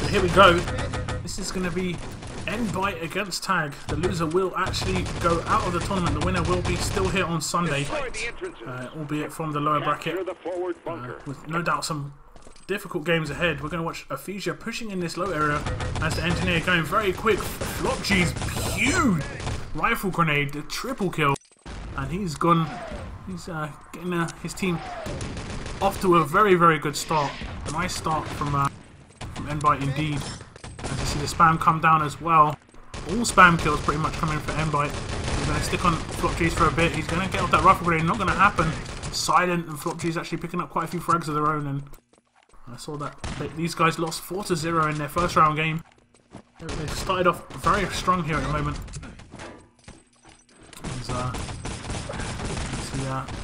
here we go. This is going to be NBYTE against Tag. The loser will actually go out of the tournament. The winner will be still here on Sunday, albeit from the lower bracket. With no doubt some difficult games ahead. We're going to watch Aphesia pushing in this low area as the engineer going very quick. Flopgy's huge rifle grenade, the triple kill, and he's gone. He's getting his team off to a very, very good start. A nice start from NBYTE indeed. As you see the spam come down as well. All spam kills pretty much coming for NBYTE. He's going to stick on Flopgy's for a bit. He's going to get off that rifle grenade. Not going to happen. Silent, and Flopgy's actually picking up quite a few frags of their own. And I saw that these guys lost 4-0 in their first round game. They've started off very strong here at the moment.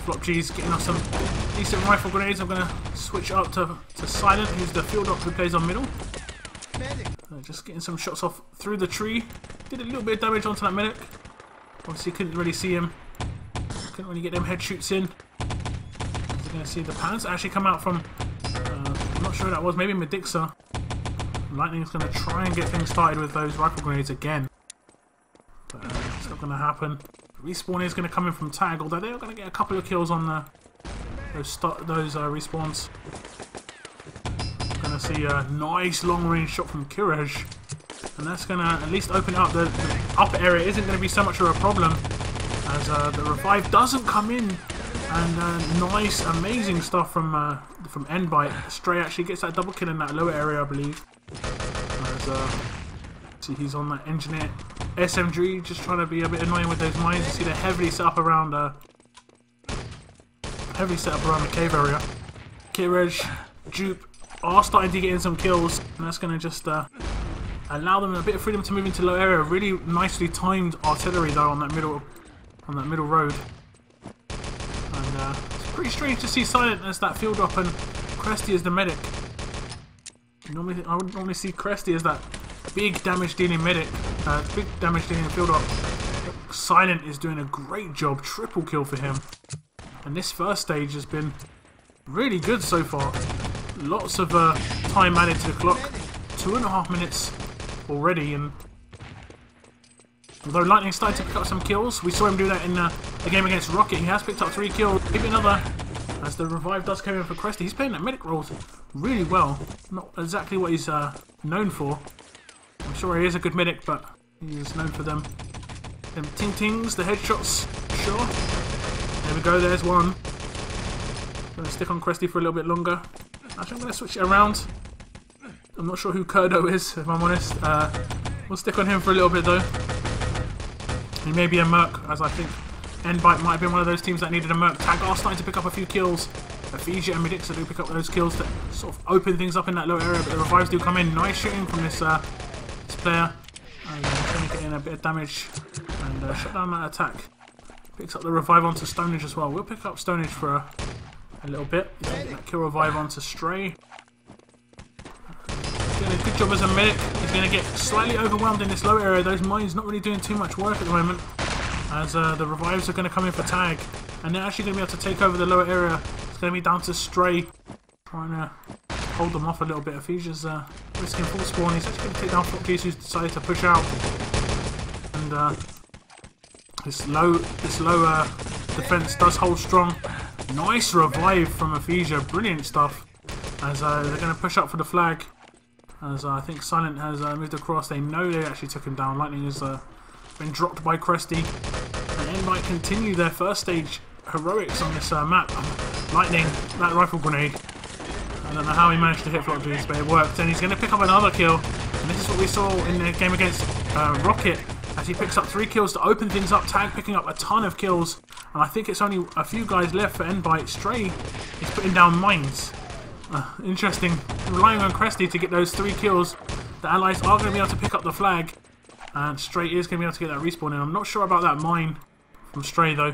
Flopgy's getting off some decent rifle grenades. I'm going to switch up to Silent, who's the field op who plays on middle. Just getting some shots off through the tree. Did a little bit of damage onto that medic. Obviously couldn't really see him. Couldn't really get them head shoots in. You're going to see the pants actually come out from, I'm not sure who that was, maybe Medixa. Lightning's going to try and get things started with those rifle grenades again. But it's not going to happen. Respawn is going to come in from Tag, although they're going to get a couple of kills on those respawns. Going to see a nice long range shot from Kirej, and that's going to at least open up the upper area. Isn't going to be so much of a problem as the revive doesn't come in, and nice amazing stuff from NBYTE. Stray actually gets that double kill in that lower area, I believe. As see, he's on that engineer SMG, just trying to be a bit annoying with those mines. You see they're heavily set up around the cave area. Kirej, Jupe are starting to get in some kills, and that's going to just allow them a bit of freedom to move into low area. Really nicely timed artillery though on that middle road. And it's pretty strange to see Silent as that field op and Cresty as the medic. I would normally see Cresty as that big damage dealing medic, big damage dealing field op. Silent is doing a great job, triple kill for him. And this first stage has been really good so far. Lots of time added to the clock. 2.5 minutes already, and although Lightning started to pick up some kills, we saw him do that in the game against Rocket. He has picked up 3 kills, maybe another, as the revive does come in for Cresty. He's playing that medic role really well. Not exactly what he's known for. I'm sure he is a good medic, but he is known for them ting-tings, the headshots. Sure. There we go, there's one. Gonna stick on Cresty for a little bit longer. Actually, I'm going to switch it around. I'm not sure who Kurdo is, if I'm honest. We'll stick on him for a little bit, though. He may be a Merc, as I think NBYTE might have been one of those teams that needed a Merc. Tag are starting to pick up a few kills. Aphesia and Medixa do pick up those kills to sort of open things up in that low area, but the revives do come in. Nice shooting from this player. And going to get in a bit of damage and shut down that attack. Picks up the revive onto Stonage as well. We'll pick up Stonage for a little bit. That kill revive onto Stray. Doing a good job as a medic. He's going to get slightly overwhelmed in this low area. Those mines not really doing too much work at the moment, as the revives are going to come in for Tag, and they're actually going to be able to take over the lower area. It's going to be down to Stray, trying to hold them off a little bit. Ephesia's risking full spawn. He's actually going to take down Flopgy, who's decided to push out, and this low defense does hold strong. Nice revive from Aphesia, brilliant stuff. As they're going to push up for the flag. As I think Silent has moved across, they know they actually took him down. Lightning has been dropped by Cresty. And NBYTE continue their first stage heroics on this map. Lightning, that rifle grenade. I don't know how he managed to hit Flopgy, but it worked. And he's going to pick up another kill. And this is what we saw in the game against Rocket, as he picks up 3 kills to open things up. Tag picking up a ton of kills. And I think it's only a few guys left for NBYTE. Stray is putting down mines. Interesting. Relying on Cresty to get those 3 kills. The allies are going to be able to pick up the flag. And Stray is going to be able to get that respawn in. I'm not sure about that mine from Stray though.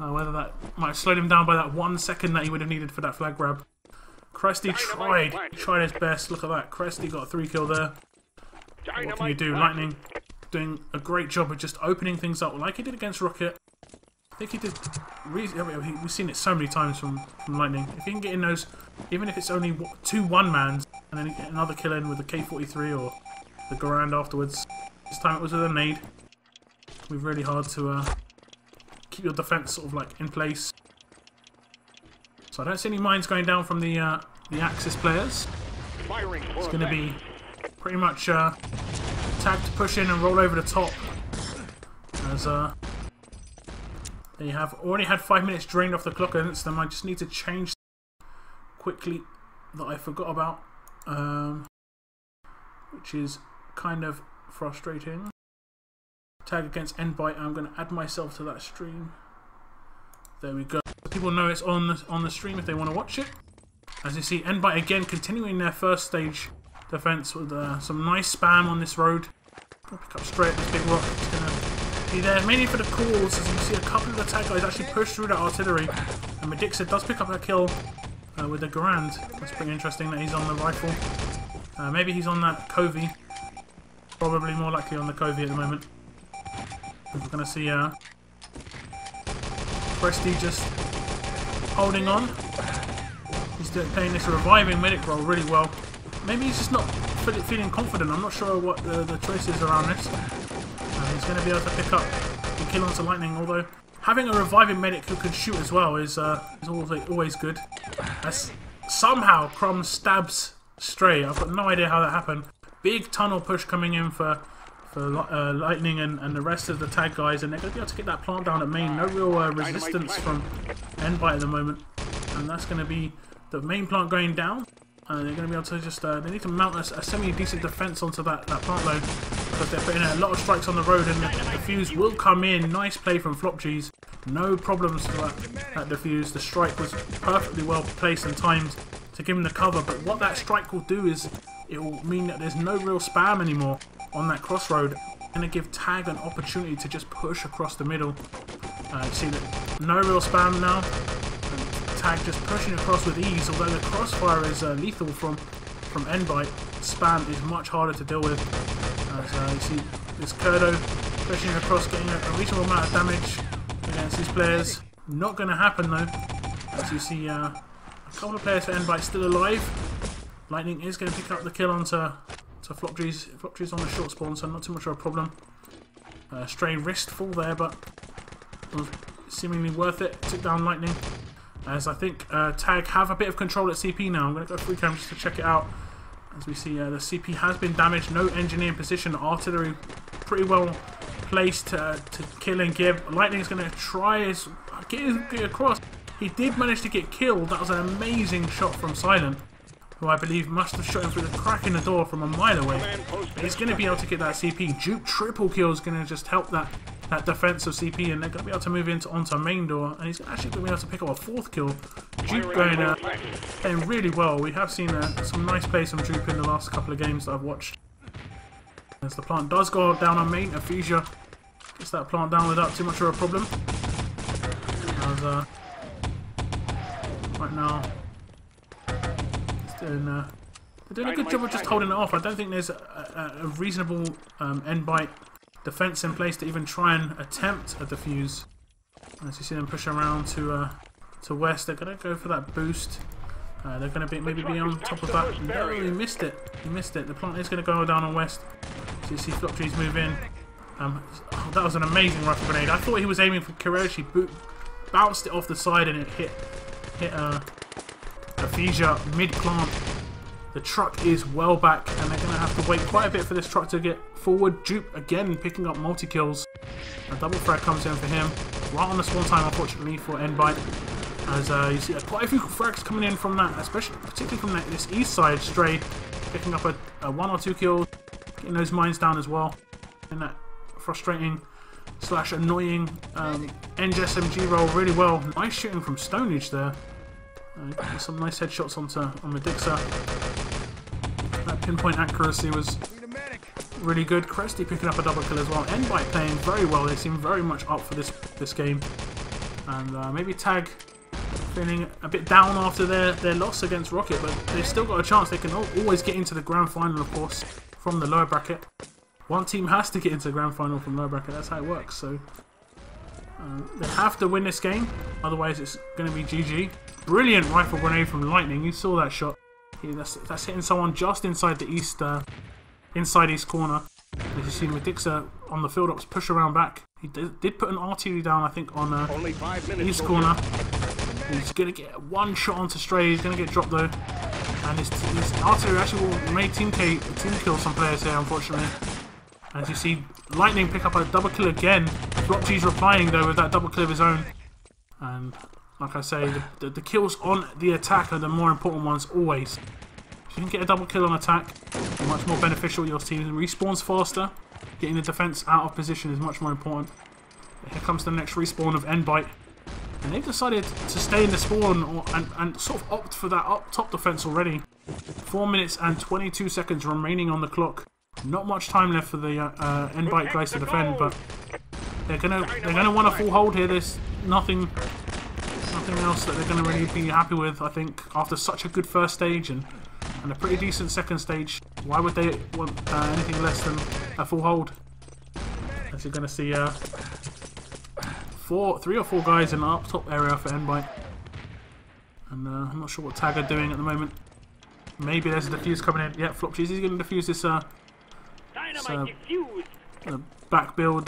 Whether that might have slowed him down by that 1 second that he would have needed for that flag grab. Cresty tried his best. Look at that. Cresty got a 3 kill there. What can you do? Lightning doing a great job of just opening things up like he did against Rocket. I think he did. We've seen it so many times from Lightning. If he can get in those, even if it's only 2 one-mans, and then get another kill in with the K43 or the Garand afterwards. This time it was with a nade. We're really hard to keep your defense sort of like in place. So I don't see any mines going down from the Axis players. It's going to be pretty much tag to push in and roll over the top. As they have already had 5 minutes drained off the clock against them. I just need to change quickly that I forgot about, which is kind of frustrating. Tag against NBYTE. I'm going to add myself to that stream. There we go. People know it's on the stream if they want to watch it. As you see, NBYTE again continuing their first stage defense with some nice spam on this road. I'll pick up straight at this big rock. It's going to be there mainly for the calls. As you see, a couple of the tag guys actually push through that artillery, and Medixa does pick up a kill with the Garand. That's pretty interesting that he's on the rifle. Maybe he's on that Covey. Probably more likely on the Covey at the moment. We're going to see Prestige just holding on. He's playing this reviving medic role really well. Maybe he's just not feeling confident. I'm not sure what the choice is around this. He's going to be able to pick up the kill onto Lightning, although having a reviving medic who can shoot as well is always good. As somehow Crom stabs Stray. I've got no idea how that happened. Big tunnel push coming in for Lightning and the rest of the tag guys, and they're going to be able to get that plant down at main. No real resistance from NBYTE at the moment, and that's going to be the main plant going down. They're going to be able to just they need to mount a semi-decent defense onto that plant load, because they're putting a lot of strikes on the road, and the defuse will come in. Nice play from FlopG's. No problems for that defuse. The strike was perfectly well placed and timed to give him the cover, but what that strike will do is it will mean that there's no real spam anymore on that crossroad. Going to give Tag an opportunity to just push across the middle. See that no real spam now. And Tag just pushing across with ease, although the Crossfire is lethal from NBYTE. Spam is much harder to deal with. You see this Kurdo pushing across, getting a reasonable amount of damage against these players. Not going to happen though. As you see a couple of players for NBYTE still alive. Lightning is going to pick up the kill onto FlopG's. FlopG's on the short spawn, so not too much of a problem. Stray wrist fall there, but was seemingly worth it. Took down Lightning. As I think Tag have a bit of control at CP now. I'm going to go free cam just to check it out. As we see, the CP has been damaged. No engineer in position. Artillery pretty well placed to kill and give. Lightning's going to try his get across. He did manage to get killed. That was an amazing shot from Silent, who I believe must have shot him through the crack in the door from a mile away. But he's going to be able to get that CP. Juke triple kill is going to just help that defense of CP, and they're going to be able to move onto main door, and he's actually going to be able to pick up a 4th kill. Juke playing really well. We have seen some nice plays from Juke in the last couple of games that I've watched. As the plant does go down on main, Aphesia gets that plant down without too much of a problem. As, right now, they're doing a good job of just holding it off. I don't think there's a reasonable NBYTE defense in place to even try and attempt a defuse. As you see them push around to west, they're going to go for that boost. They're going to maybe be on top of that. No, he missed it. He missed it. The plant is going to go down on west. So you see FlopG's move in. That was an amazing rifle grenade. I thought he was aiming for Kiroshi. Bounced it off the side and it hit Aphesia mid-plant. The truck is well back, and they're going to have to wait quite a bit for this truck to get forward. Jupe again picking up multi-kills. A double frag comes in for him. Right on the spawn time, unfortunately, for NBYTE. As you see quite a few frags coming in from that, particularly from this east side. Stray picking up a 1 or 2 kills, getting those mines down as well. In that frustrating / annoying NGSMG roll really well. Nice shooting from Stonage there. Some nice headshots on Medixa. That pinpoint accuracy was really good. Cresty picking up a double kill as well. NBYTE playing very well. They seem very much up for this game. And maybe Tag feeling a bit down after their loss against Rocket, but they've still got a chance. They can always get into the grand final, of course, from the lower bracket. One team has to get into the grand final from lower bracket. That's how it works. So They have to win this game, otherwise it's going to be GG. Brilliant rifle grenade from Lightning. You saw that shot. That's hitting someone just inside the east corner. As you see, McDixer on the field ups push around back. He did put an artillery down, I think, on east corner. He's going to get one shot onto Stray. He's going to get dropped though. And his artillery actually will make team kill some players here, unfortunately. As you see, Lightning pick up a double kill again. FlopG's replying though with that double kill of his own. And like I say, the kills on the attack are the more important ones always. If you can get a double kill on attack, much more beneficial. Your team respawns faster. Getting the defense out of position is much more important. Here comes the next respawn of NBYTE. And they've decided to stay in the spawn and sort of opt for that up top defense already. 4 minutes and 22 seconds remaining on the clock. Not much time left for the NBYTE guys to defend, but they're gonna want a full hold here. There's nothing else that they're gonna really be happy with. I think after such a good first stage and a pretty decent second stage, why would they want anything less than a full hold? As you're gonna see, 3 or 4 guys in the up top area for NBYTE, and I'm not sure what Tag are doing at the moment. Maybe there's a defuse coming in. Yeah, FlopG's is going to defuse this. Back build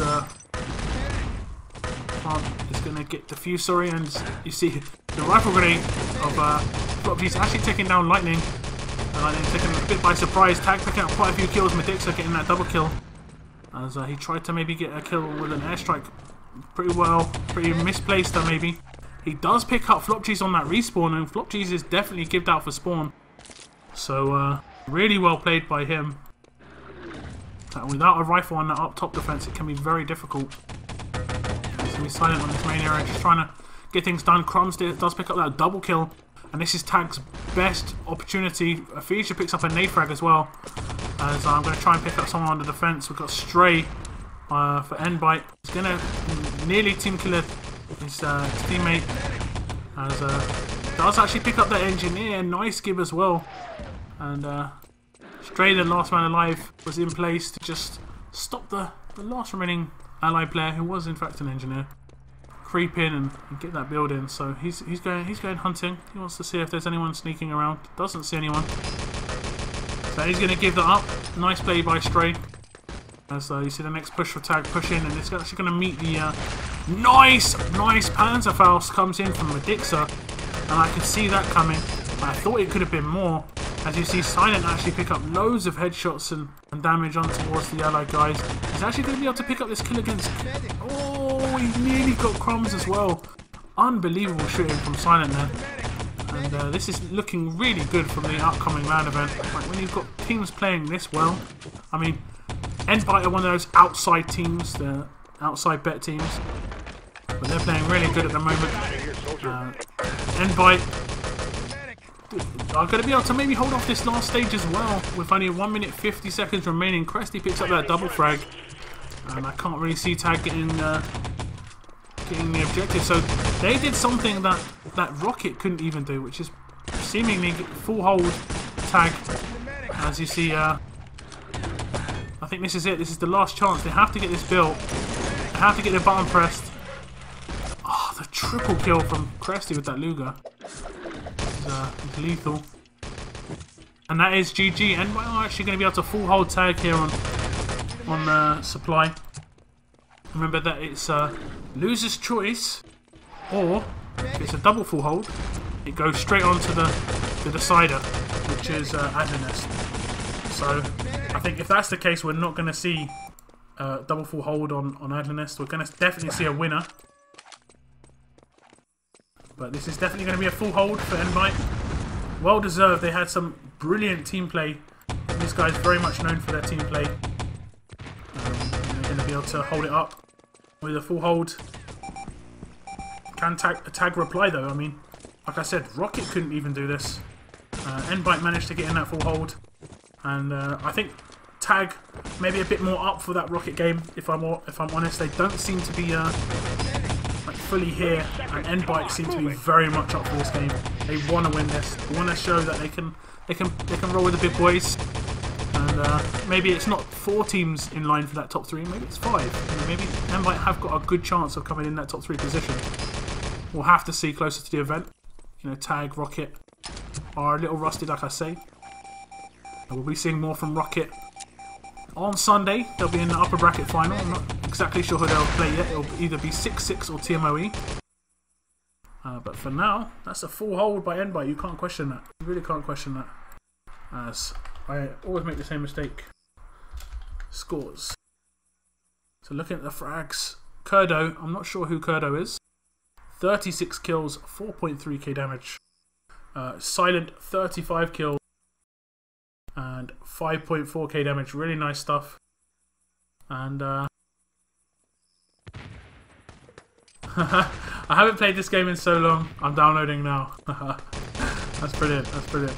plant is going to get defused, sorry, and you see the rifle grenade of FlopG's actually taking down Lightning. Lightning taken a bit by surprise. Tag picking up quite a few kills. McDixer getting that double kill as he tried to maybe get a kill with an airstrike. Pretty misplaced though maybe. He does pick up FlopG's on that respawn, and FlopG's is definitely gibbed out for spawn. So really well played by him. Without a rifle on that up top defense, it can be very difficult. So he's silent on this main area, just trying to get things done. Crumbs does pick up that double kill, and this is Tag's best opportunity. Feature picks up a nade frag as well. As I'm going to try and pick up someone on the defense. We've got Stray for NBYTE. He's going to nearly team kill his teammate. As does actually pick up that engineer. Nice give as well. And Stray, the last man alive, was in place to just stop the last remaining allied player, who was in fact an engineer, creep in and get that build in. So he's going hunting. He wants to see if there's anyone sneaking around. Doesn't see anyone. So he's going to give that up. Nice play by Stray. As you see the next push for Tag, push in, and it's actually going to meet the nice Panzerfaust comes in from McDixer, and I can see that coming. I thought it could have been more. As you see, Silent actually pick up loads of headshots and damage on towards the allied guys. He's actually going to be able to pick up this kill against... Oh, he nearly got Crumbs as well. Unbelievable shooting from Silent there. And this is looking really good from the upcoming LAN event. Like, when you've got teams playing this well, I mean, NBYTE are one of those outside teams, the outside bet teams, but they're playing really good at the moment. NBYTE are going to be able to maybe hold off this last stage as well, with only 1 minute 50 seconds remaining. Cresty picks up that double frag, and I can't really see Tag getting the objective. So they did something that Rocket couldn't even do, which is seemingly full hold Tag. As you see, I think this is it. This is the last chance. They have to get this built. They have to get their button pressed. Oh, the triple kill from Cresty with that Luger. It's lethal. And that is GG. And we're actually going to be able to full hold Tag here on supply. Remember that it's loser's choice, or if it's a double full hold, it goes straight on to the decider, which is Adlinest. So I think if that's the case, we're not going to see double full hold on Adlinest. We're going to definitely see a winner. But this is definitely going to be a full hold for NBYTE. Well deserved. They had some brilliant team play. These guys very much known for their team play. They're going to be able to hold it up with a full hold. Can Tag reply though? I mean, like I said, Rocket couldn't even do this. NBYTE managed to get in that full hold. And I think Tag maybe a bit more up for that Rocket game. If I'm honest, they don't seem to be like fully here, and NBYTE seem to be very much up for this game. They want to win this. They want to show that they can roll with the big boys. And And maybe it's not 4 teams in line for that top 3, maybe it's 5. You know, maybe NBYTE have got a good chance of coming in that top 3 position. We'll have to see closer to the event. You know, Tag, Rocket are a little rusty, like I say. And we'll be seeing more from Rocket on Sunday. They'll be in the upper bracket final. I'm not exactly sure who they'll play yet. It'll either be 6-6 or TMOE. But for now, that's a full hold by NBYTE. You can't question that. You really can't question that. As I always make the same mistake. Scores. So looking at the frags. Kurdo, I'm not sure who Kurdo is. 36 kills, 4.3k damage. Silent, 35 kills. And 5.4k damage. Really nice stuff. And I haven't played this game in so long. I'm downloading now. That's brilliant. That's brilliant.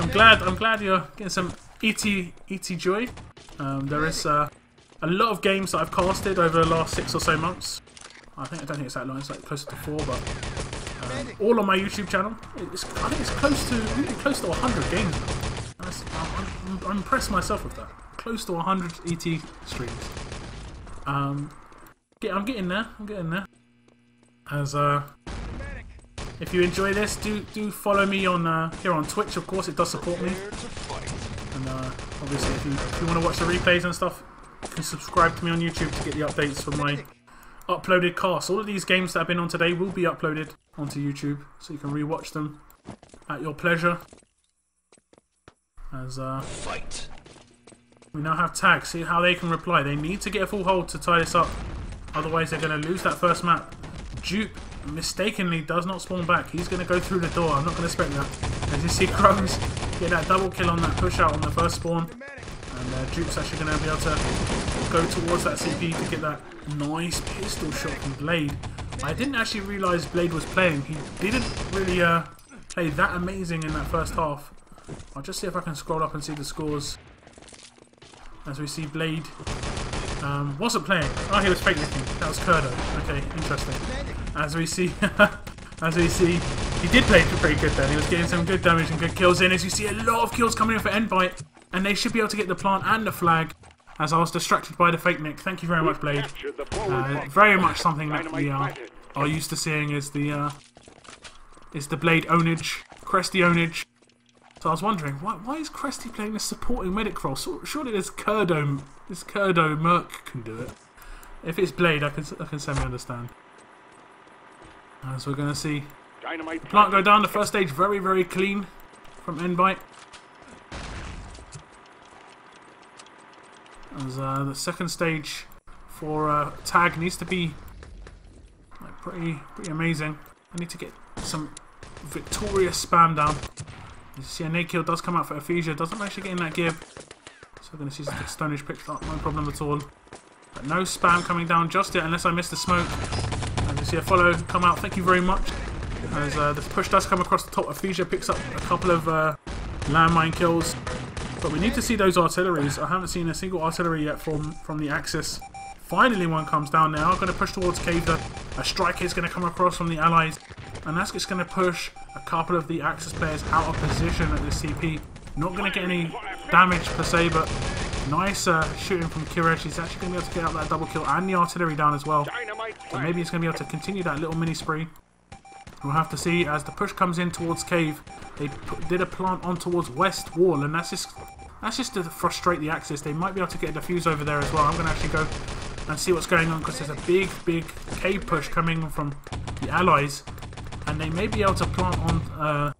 I'm glad you're getting some ET joy. There is a lot of games that I've casted over the last 6 or so months. I don't think it's that long. It's like closer to 4, but all on my YouTube channel. I think it's really close to 100 games now. I'm impressed myself with that. Close to 100 ET streams. I'm getting there. I'm getting there. As if you enjoy this, do follow me on here on Twitch. Of course, it does support me. And obviously, if you want to watch the replays and stuff, you can subscribe to me on YouTube to get the updates for my uploaded casts. All of these games that I've been on today will be uploaded onto YouTube, so you can rewatch them at your pleasure. As we now have Tag. See how they can reply. They need to get a full hold to tie this up. Otherwise, they're going to lose that first map. Dupe mistakenly does not spawn back. He's going to go through the door. I'm not going to expect that. As you see Crumbs get that double kill on that push out on the first spawn. And Dupe's actually going to be able to go towards that CP to get that nice pistol shot from Blade. I didn't actually realise Blade was playing. He didn't really play that amazing in that first half. I'll just see if I can scroll up and see the scores. As we see Blade wasn't playing. Oh, he was fake looking. That was Kurdo. Okay, interesting. As we see, he did play pretty good then. He was getting some good damage and good kills in. As you see, a lot of kills coming in for NBYTE, and they should be able to get the plant and the flag. As I was distracted by the fake nick. Thank you very much, Blade. Very much something that we are used to seeing is the Blade ownage, Cresty ownage. So I was wondering, why is Cresty playing this supporting medic role? Surely this Kurdo Merc can do it. If it's Blade, I can semi-understand. As we're going to see the plant go down. The first stage very, very clean from NBYTE. As the second stage for Tag needs to be like, pretty amazing. I need to get some victorious spam down. You see a nade kill does come out for Ephesia, doesn't actually get in that gib. So we're going to see some Stonage picked up, no problem at all. But no spam coming down just yet unless I miss the smoke. And you see a follow come out, thank you very much. As the push does come across the top, Ephesia picks up a couple of landmine kills. But we need to see those artilleries. I haven't seen a single artillery yet from the Axis. Finally one comes down now. I'm going to push towards Cave. A strike is going to come across from the Allies. And that's just going to push a couple of the Axis players out of position at the CP. Not going to get any damage per se, but nice shooting from Kirej. He's actually going to be able to get out that double kill and the artillery down as well. So maybe he's going to be able to continue that little mini spree. We'll have to see as the push comes in towards Cave. They did a plant on towards West Wall, and that's just to frustrate the Axis. They might be able to get a defuse over there as well. I'm going to actually go and see what's going on because there's a big cave push coming from the Allies. And they may be able to plant on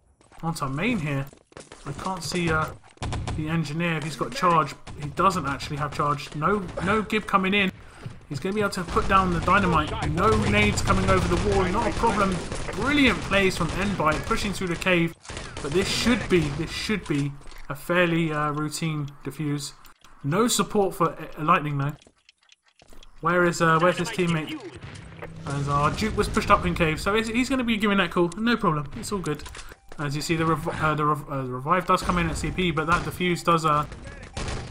onto main here. I can't see the engineer if he's got charge. He doesn't actually have charge. No gib coming in. He's going to be able to put down the dynamite. No nades coming over the wall. Not a problem. Brilliant plays from NBYTE pushing through the cave. But this should be a fairly routine defuse. No support for lightning though. Where's his teammate? As our Duke was pushed up in cave, so he's going to be giving that call. No problem, it's all good. As you see, the revive does come in at CP, but that defuse does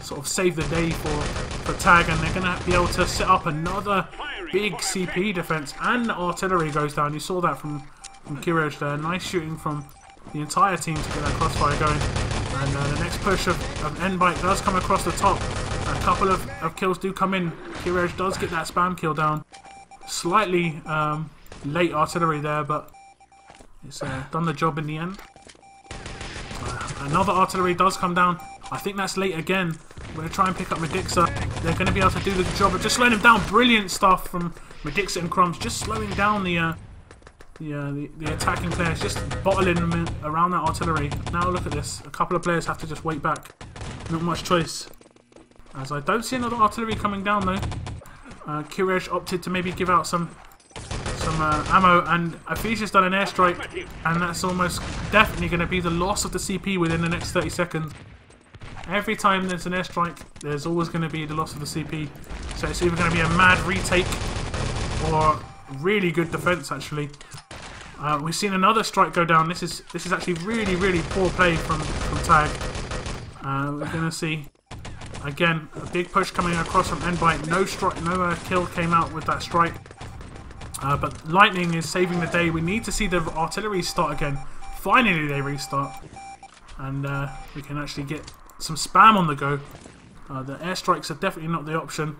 sort of save the day for Tag, and they're going to be able to set up another big CP defense, and the artillery goes down. You saw that from Kirej there. Nice shooting from the entire team to get that crossfire going. And the next push of NBYTE does come across the top. A couple of kills do come in. Kiraj does get that spam kill down. Slightly late artillery there, but it's done the job in the end. Another artillery does come down. I think that's late again. We're going to try and pick up Medixa. They're going to be able to do the job of just slowing him down. Brilliant stuff from Medixa and Crumbs. Just slowing down the attacking players. Just bottling them around that artillery. Now look at this. A couple of players have to just wait back. Not much choice. As I don't see another artillery coming down though. Kiraj opted to maybe give out some ammo, and Afisha's done an airstrike, and that's almost definitely going to be the loss of the CP within the next 30 seconds. Every time there's an airstrike, there's always going to be the loss of the CP. So it's either going to be a mad retake or really good defense actually. We've seen another strike go down. This is actually really poor play from Tag. We're going to see again a big push coming across from NBYTE. No kill came out with that strike. But Lightning is saving the day. We need to see the artillery start again. Finally they restart. And we can actually get some spam on the go. The airstrikes are definitely not the option.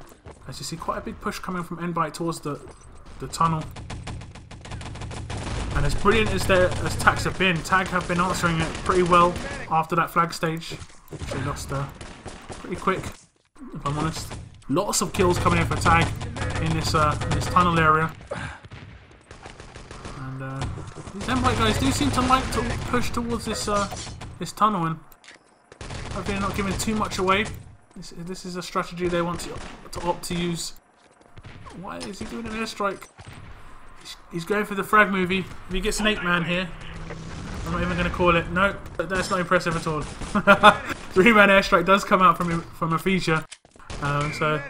As you see, quite a big push coming from NBYTE towards the tunnel. And as brilliant as Tags have been, Tag have been answering it pretty well after that flag stage. They lost pretty quick, if I'm honest. Lots of kills coming in for Tag in this tunnel area. And these NBYTE guys do seem to like to push towards this tunnel, and hopefully they're not giving too much away. This is a strategy they want to opt to use. Why is he doing an airstrike? He's going for the frag movie. If he gets an 8-man here, I'm not even going to call it. No, that's not impressive at all. 3-man airstrike does come out from Afisha. So,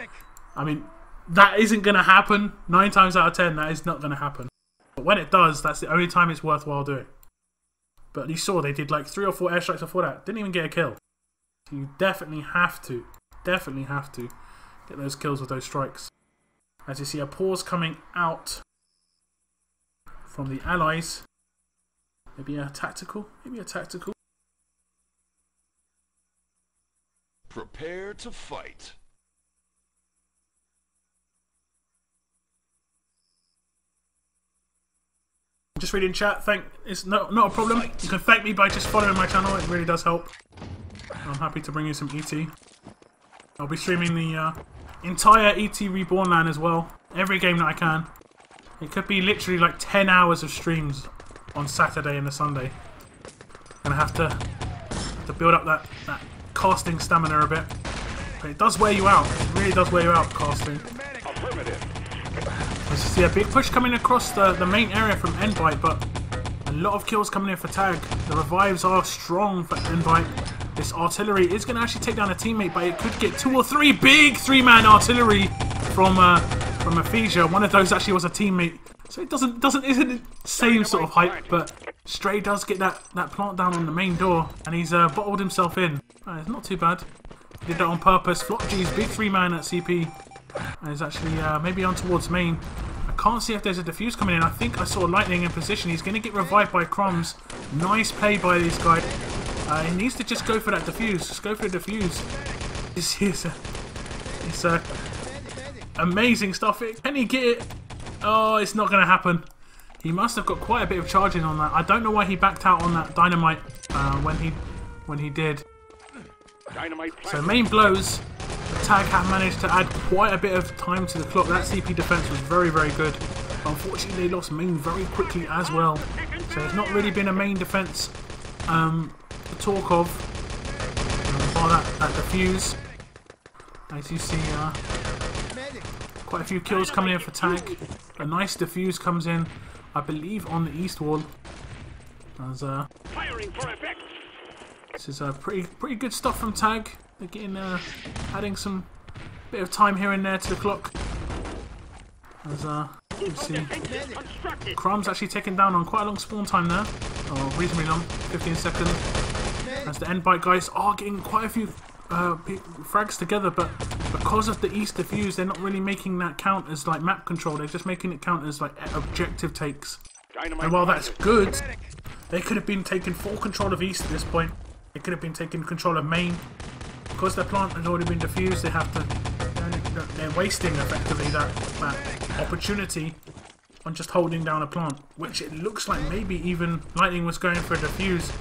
I mean, that isn't going to happen. 9 times out of 10, that is not going to happen. But when it does, that's the only time it's worthwhile doing. But you saw they did like 3 or 4 airstrikes before that. Didn't even get a kill. So you definitely have to get those kills with those strikes. As you see, a pause coming out from the allies. Maybe a tactical. Prepare to fight. Just reading chat. It's not a problem. You can thank me by just following my channel. It really does help. I'm happy to bring you some ET. I'll be streaming the entire ET Reborn LAN as well. Every game that I can. It could be literally like 10 hours of streams on Saturday and a Sunday. Gonna have to build up that casting stamina a bit. But it does wear you out. It really does wear you out, casting. Let's see a big push coming across the main area from NBYTE, but a lot of kills coming in for Tag. The revives are strong for NBYTE. This artillery is going to actually take down a teammate, but it could get 2 or 3 big 3-man artillery from Afisha. One of those actually was a teammate, so it isn't the same sort of hype. But Stray does get that plant down on the main door, and he's bottled himself in. It's not too bad. He did that on purpose. Flopgy's big 3-man at CP, and is actually maybe on towards main. I can't see if there's a defuse coming in. I think I saw Lightning in position. He's going to get revived by Crumbs. Nice play by these guys. He needs to just go for that defuse. Just go for the defuse. It's amazing stuff. Can he get it? Oh, it's not going to happen. He must have got quite a bit of charging on that. I don't know why he backed out on that dynamite when he did. So main blows. Tag have managed to add quite a bit of time to the clock. That CP defense was very good. Unfortunately, they lost main very quickly as well. So it's not really been a main defense to talk of. Bar that defuse. As you see, quite a few kills coming in for Tag. A nice defuse comes in, I believe, on the east wall. As this is pretty good stuff from Tag. They're getting adding some bit of time here and there to the clock. As you see, Crumb's actually taken down on quite a long spawn time there, or reasonably long, 15 seconds. As the NBYTE guys are getting quite a few frags together, but because of the east defuse, they're not really making that count as like map control. They're just making it count as like objective takes. And while that's good, they could have been taking full control of east at this point. They could have been taking control of main. Because their plant has already been defused, they have to... They're wasting, effectively, that opportunity on just holding down a plant. Which it looks like maybe even Lightning was going for a defuse.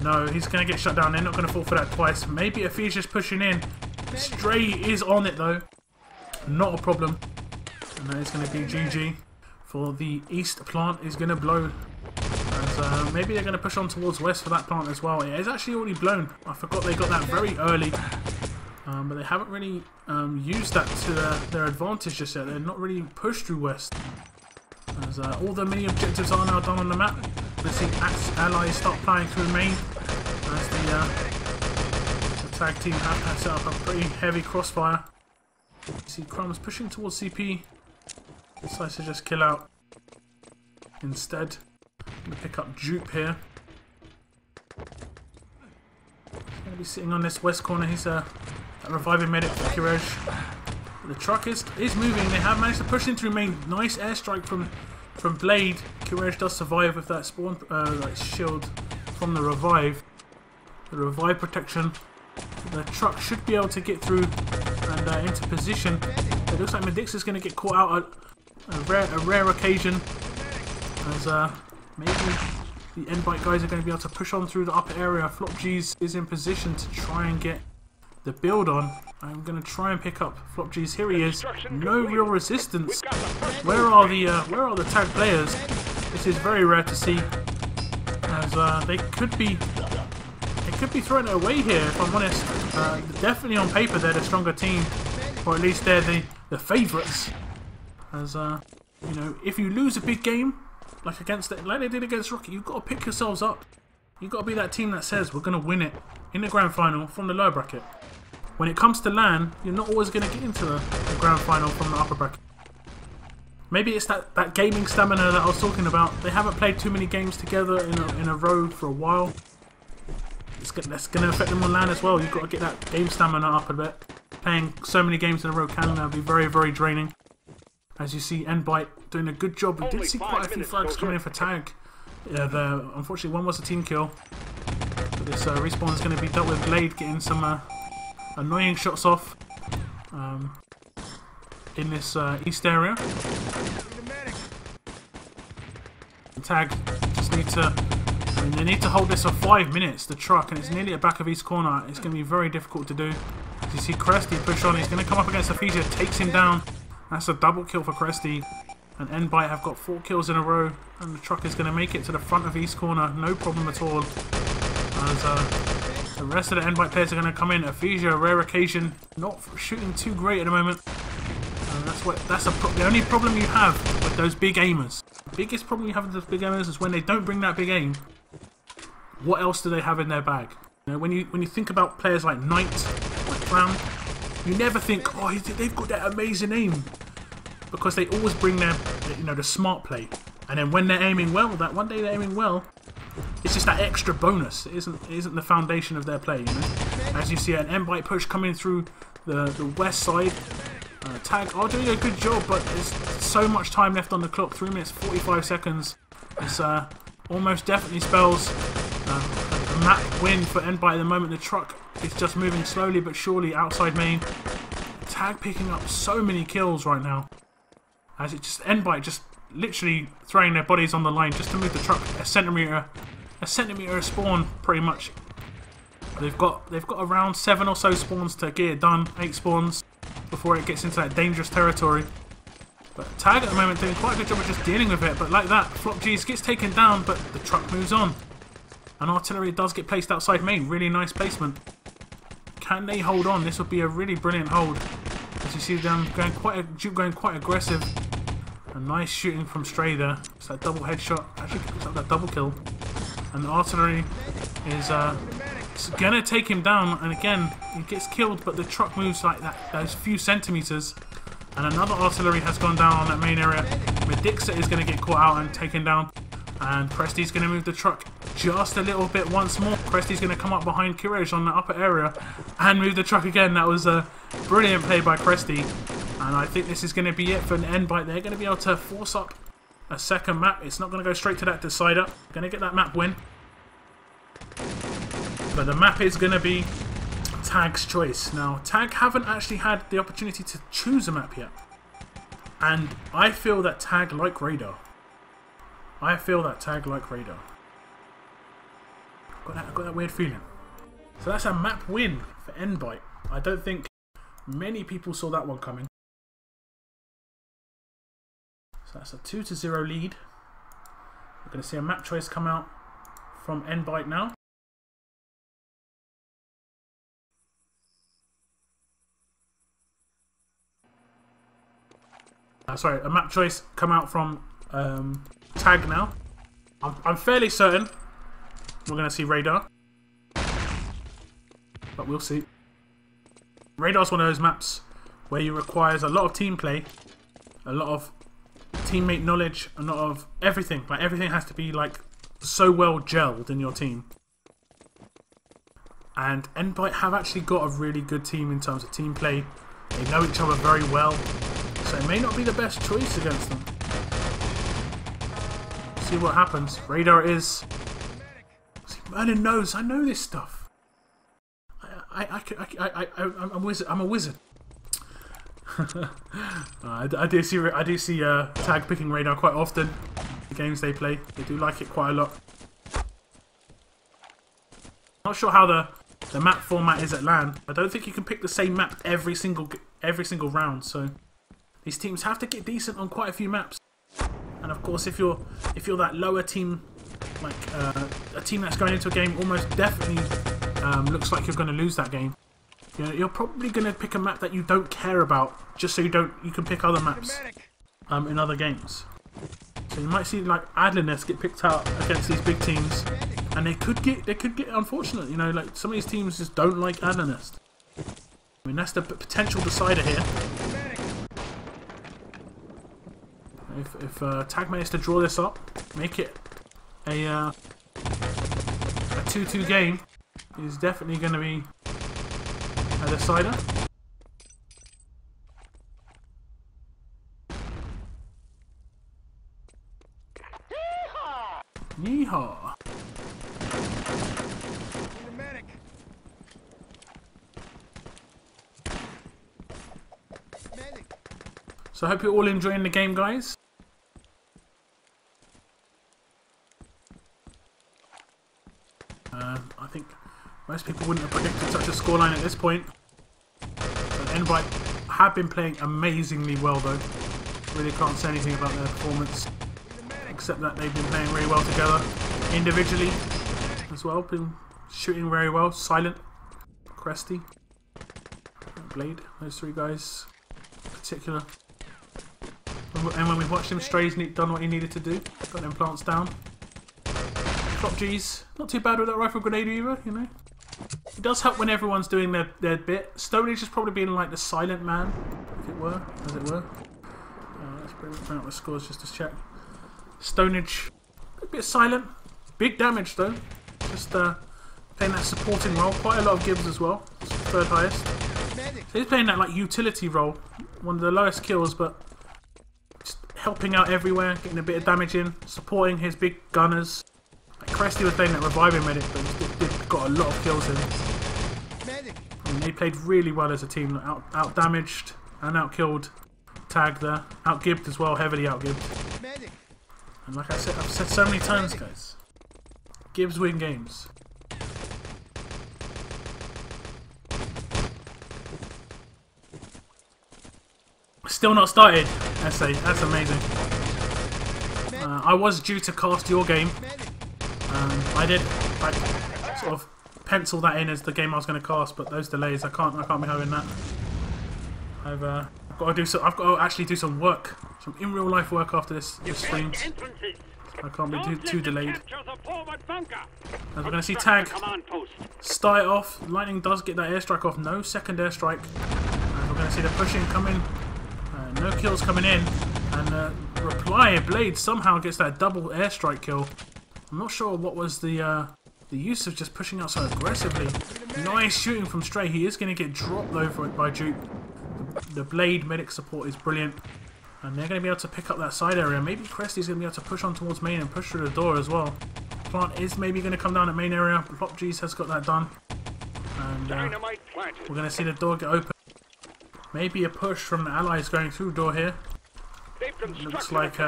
No, he's going to get shut down. They're not going to fall for that twice. Maybe if he's just pushing in. Stray is on it, though. Not a problem. And that is going to be GG. For the east plant is going to blow. As, maybe they're going to push on towards west for that plant as well. It is actually already blown. I forgot they got that very early. But they haven't really used that to their advantage just yet. They're not really pushed through west. As all the mini objectives are now done on the map. Let's see allies start playing through main. As the tag team have set up a pretty heavy crossfire. You see Crumbs pushing towards CP. Decides to just kill out. Instead, I'm going to pick up Jupe here. He's going to be sitting on this west corner. He's a reviving medic for Kirej. The truck is moving. They have managed to push in through main. Nice airstrike from Blade. Kirej does survive with that spawn like shield from the revive. The revive protection. The truck should be able to get through and into position. It looks like Medix is going to get caught out at a rare occasion. As maybe the NBYTE guys are going to be able to push on through the upper area. FlopG's is in position to try and get the build on. I'm going to try and pick up FlopG's. Here he is. No real resistance. Where are the tag players? This is very rare to see. As they could be throwing it away here, if I'm honest. Definitely on paper they're the stronger team, or at least they're the favourites. As you know, if you lose a big game like they did against Rocket, you've got to pick yourselves up. You've got to be that team that says we're going to win it in the grand final from the lower bracket. When it comes to LAN, you're not always going to get into the grand final from the upper bracket. Maybe it's that gaming stamina that I was talking about. They haven't played too many games together in a row for a while. That's going to affect them on LAN as well. You've got to get that game stamina up a bit. Playing so many games in a row can be very, very draining. As you see, NBYTE doing a good job. We did see quite a few frags coming in for tag. Yeah, unfortunately, one was a team kill. But this respawn is going to be dealt with Blade getting some annoying shots off in this east area. Tag just need to... I mean, they need to hold this for 5 minutes, the truck, and it's nearly at the back of east corner. It's going to be very difficult to do. As you see Cresty push on, he's going to come up against Ephesian, takes him down. That's a double kill for Cresty. And NBYTE have got 4 kills in a row, and the truck is going to make it to the front of east corner, no problem at all. As the rest of the NBYTE players are going to come in. Ephesia, a rare occasion, not shooting too great at the moment. And that's the only problem you have with those big aimers. The biggest problem you have with those big aimers is when they don't bring that big aim. What else do they have in their bag? You know, when you think about players like Knight, like Clown, you never think, oh, they've got that amazing aim, because they always bring their, the smart play. And then when they're aiming well, that one day they're aiming well, it's just that extra bonus. It isn't the foundation of their play. You know? As you see, an NBYTE push coming through the west side. Tag are doing a good job, but there's so much time left on the clock. 3 minutes 45 seconds. This almost definitely spells a map win for NBYTE at the moment. The truck is just moving slowly but surely outside main. Tag picking up so many kills right now. As it just NBYTE just literally throwing their bodies on the line just to move the truck a centimeter of spawn pretty much. They've got around 7 or so spawns to get it done, 8 spawns before it gets into that dangerous territory. But Tag at the moment doing quite a good job of just dealing with it. But like that, FlopG's gets taken down, but the truck moves on. And artillery does get placed outside main. Really nice placement. Can they hold on? This would be a really brilliant hold. As you see them going quite aggressive. A nice shooting from Stray there. It's that double headshot. Actually picks up that double kill. And the artillery is gonna take him down. And again, he gets killed, but the truck moves like that, those few centimeters. And another artillery has gone down on that main area. Medixa is going to get caught out and taken down. And Cresty's going to move the truck just a little bit once more. Cresty's going to come up behind Kirej on the upper area and move the truck again. That was a brilliant play by Cresty. And I think this is going to be it for the NBYTE. They're going to be able to force up a second map. It's not going to go straight to that decider. Going to get that map win. But the map is going to be Tag's choice. Now, Tag haven't actually had the opportunity to choose a map yet. And I feel that Tag like Radar. I feel that Tag like Radar. Got that weird feeling. So that's a map win for NBYTE. I don't think many people saw that one coming. So that's a 2-0 lead. We're going to see a map choice come out from NBYTE now. Sorry, a map choice come out from Tag now. I'm fairly certain we're going to see Radar. But we'll see. Radar's one of those maps where you requires a lot of team play, a lot of teammate knowledge, a lot of everything. Like everything has to be like so well gelled in your team. And NBYTE have actually got a really good team in terms of team play. They know each other very well, so it may not be the best choice against them. See what happens. Radar is. See, Merlin knows. I know this stuff. I'm a wizard. I do see Tag picking Radar quite often. The games they play, they do like it quite a lot. Not sure how the map format is at LAN. I don't think you can pick the same map every single round. So these teams have to get decent on quite a few maps. And of course, if you're that lower team, like a team that's going into a game almost definitely looks like you're going to lose that game, you're probably going to pick a map that you don't care about, just so you can pick other maps in other games. So you might see like Adliness get picked out against these big teams, and they could get unfortunate. Like some of these teams just don't like Adliness. I mean, that's the potential decider here. If Tag manages to draw this up, make it a 2-2 game, is definitely going to be a decider. Yeehaw! So I hope you're all enjoying the game, guys. I think most people wouldn't have predicted such a scoreline at this point. But NBYTE have been playing amazingly well, though. Really can't say anything about their performance, except that they've been playing really well together, individually as well. Been shooting very well. Silent, Cresty, Blade, those three guys in particular. And when we watched him, Stray's done what he needed to do. Got them plants down. Drop G's. Not too bad with that rifle grenade either, It does help when everyone's doing their bit. Stonage is probably being like the silent man, as it were. Let's bring up the scores just to check. Stonage, a bit silent. Big damage though. Just playing that supporting role. Quite a lot of Gibbs as well. Third highest. So he's playing that like utility role. One of the lowest kills, but just helping out everywhere, getting a bit of damage in, supporting his big gunners. Like Cresty was playing that reviving medic, but he got a lot of kills in. I mean, they played really well as a team. Out damaged and out killed Tag there. Out gibbed as well, heavily out gibbed. And like I said, I've said so many times, guys, Gibbs win games. Still not started, SA. That's amazing. I was due to cast your game. I did like sort of pencil that in as the game I was going to cast, but those delays, I can't be having that. I've got to actually do some work, some in real life work after this stream. I can't be too delayed. As we're going to see Tag start it off. Lightning does get that airstrike off. No second airstrike. And we're going to see the pushing coming. No kills coming in. And Reply Blade somehow gets that double airstrike kill. I'm not sure what was the use of just pushing out so aggressively. Nice shooting from Stray. He is going to get dropped though by Duke. The Blade medic support is brilliant. And they're going to be able to pick up that side area. Maybe Cresty's going to be able to push on towards main and push through the door as well. Plant is maybe going to come down at main area. Flopgees has got that done. And we're going to see the door get open. Maybe a push from the allies going through door here. Looks like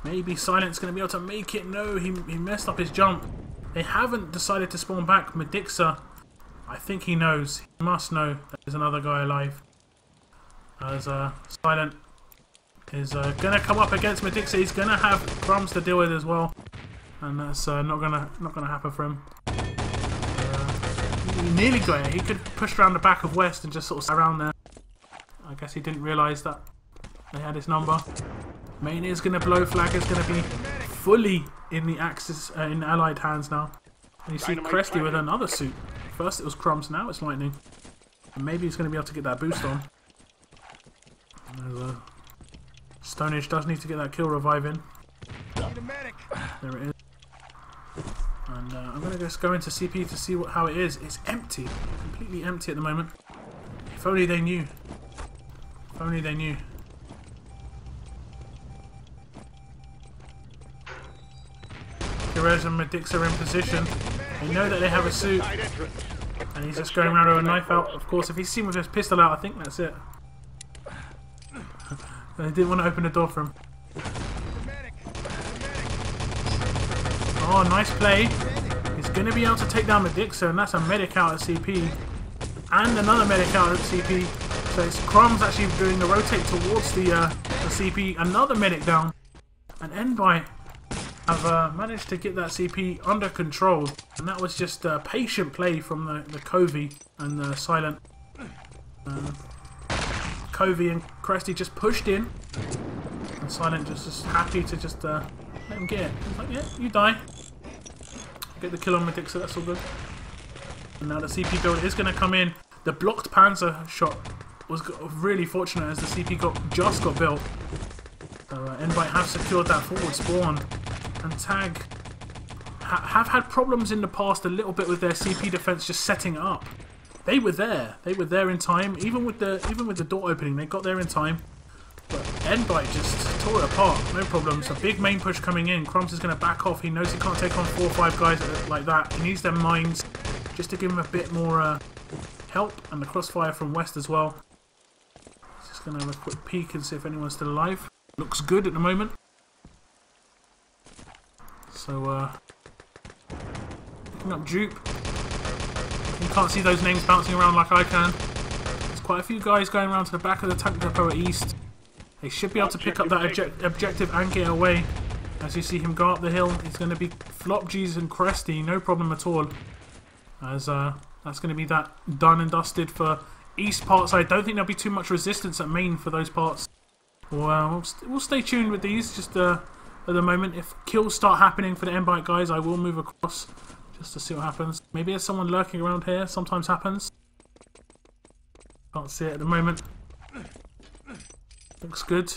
maybe Silent's going to be able to make it. No, he messed up his jump. They haven't decided to spawn back. Medixa, I think he knows. He must know that there's another guy alive. As Silent is going to come up against Medixa. He's going to have Crumbs to deal with as well. And that's not gonna happen for him. He nearly got it. He could push around the back of West and just sort of sat around there. I guess he didn't realise that they had his number. Main is going to blow. Flag is going to be fully in the Axis, in Allied hands now. And you see Cresty with another suit. First it was Crumbs, now it's Lightning. And maybe he's going to be able to get that boost on. Stonehenge does need to get that kill revive in. There it is. And I'm going to just go into CP to see how it is. It's empty. Completely empty at the moment. If only they knew. If only they knew. Perez and Medixa are in position. They know that they have a suit. And he's just going around with a knife out. Of course, if he's seen with his pistol out, I think that's it. They didn't want to open the door for him. Oh, nice play. He's going to be able to take down Medixa, and that's a medic out at CP. And another medic out at CP. So it's Crumbs actually doing the rotate towards the CP. Another medic down. And NBYTE have managed to get that CP under control. And that was just patient play from the Covey and the Silent. Covey and Cresty just pushed in. And Silent just happy to just let him get it. He's like, yeah, you die. Get the kill on Medixa, that's all good. And now the CP build is going to come in. The blocked Panzer shot was really fortunate as the CP just got built. So NBYTE have secured that forward spawn. And Tag have had problems in the past a little bit with their CP defense just setting it up. They were there. They were there in time. Even with the door opening, they got there in time. But NBYTE just tore it apart. No problems. A big main push coming in. Crumbs is going to back off. He knows he can't take on 4 or 5 guys like that. He needs their mines just to give him a bit more help. And the crossfire from West as well. He's just going to have a quick peek and see if anyone's still alive. Looks good at the moment. So, picking up Dupe. You can't see those names bouncing around like I can. There's quite a few guys going around to the back of the tank depot at East. They should be able to pick up that objective and get away. As you see him go up the hill, it's going to be Flopgees and Cresty, no problem at all. As that's going to be that done and dusted for East parts. I don't think there'll be too much resistance at main for those parts. Well, we'll stay tuned with these just at the moment. If kills start happening for the NBYTE guys, I will move across just to see what happens. Maybe there's someone lurking around here. Sometimes happens. Can't see it at the moment. Looks good.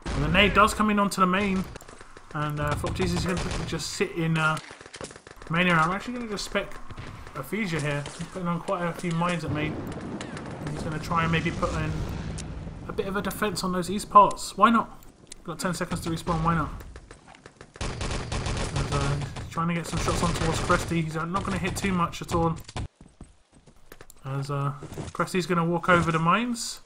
And the nade does come in onto the main. And Flopgees is going to just sit in main area. I'm actually going to just spec Aphesia here. He's putting on quite a few mines at main. And he's going to try and maybe put in a bit of a defense on those east parts. Why not? Got 10 seconds to respawn, why not? And, trying to get some shots on towards Cresty. He's not going to hit too much at all. As Cresty's going to walk over the mines.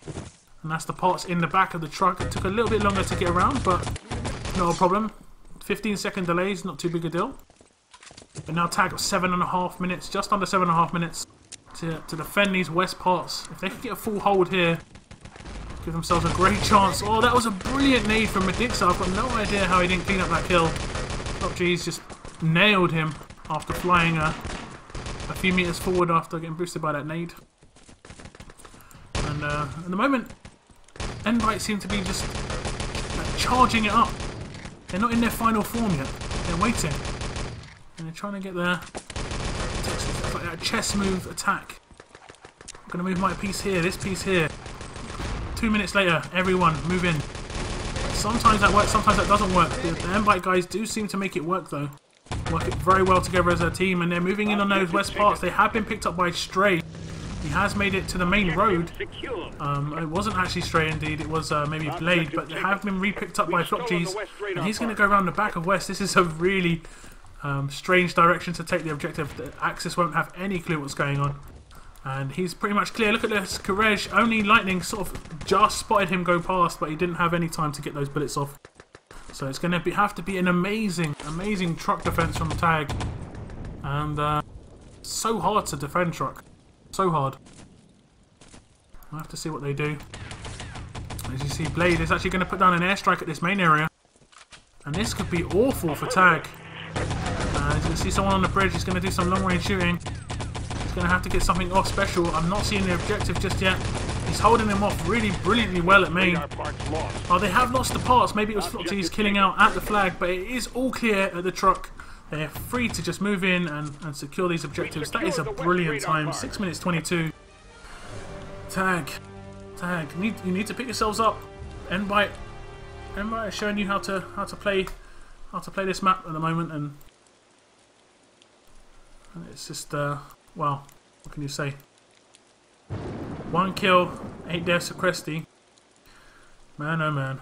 And that's the parts in the back of the truck. It took a little bit longer to get around, but not a problem. 15-second delays, not too big a deal. But now Tag got 7.5 minutes, just under 7.5 minutes to defend these west parts. If they could get a full hold here, give themselves a great chance. Oh, that was a brilliant nade from Medixa. I've got no idea how he didn't clean up that kill. Flopgees just nailed him after flying a few meters forward after getting boosted by that nade. And at the moment, NBYTE seem to be just charging it up. They're not in their final form yet. They're waiting. And they're trying to get their like a chess move attack. I'm going to move my piece here, this piece here. 2 minutes later, everyone move in. Sometimes that works, sometimes that doesn't work. The NBYTE guys do seem to make it work though. Work it very well together as a team, and they're moving in on those west parts. They have been picked up by Stray. He has made it to the main road. It wasn't actually Stray indeed, it was maybe Blade, but they have been re-picked up by Flopcheese, and he's going to go around the back of West. This is a really strange direction to take the objective. The Axis won't have any clue what's going on. And he's pretty much clear. Look at this, Courage, only Lightning sort of just spotted him go past, but he didn't have any time to get those bullets off. So it's going to have to be an amazing truck defense from Tag. And so hard to defend truck. So hard. I'll have to see what they do. As you see, Blade is actually going to put down an airstrike at this main area. And this could be awful for Tag. As you can see someone on the bridge, he's going to do some long range shooting. He's going to have to get something off special. I'm not seeing the objective just yet. He's holding him off really brilliantly well at main. Oh, they have lost the parts. Maybe it was Flopcheese killing out at the flag, but it is all clear at the truck. They're free to just move in and secure these objectives. That is a brilliant time. 6 minutes 22. Tag. You need to pick yourselves up. NBYTE is showing you how to play this map at the moment, and it's just well, what can you say? 1 kill, 8 deaths of Cresty. Man, oh man.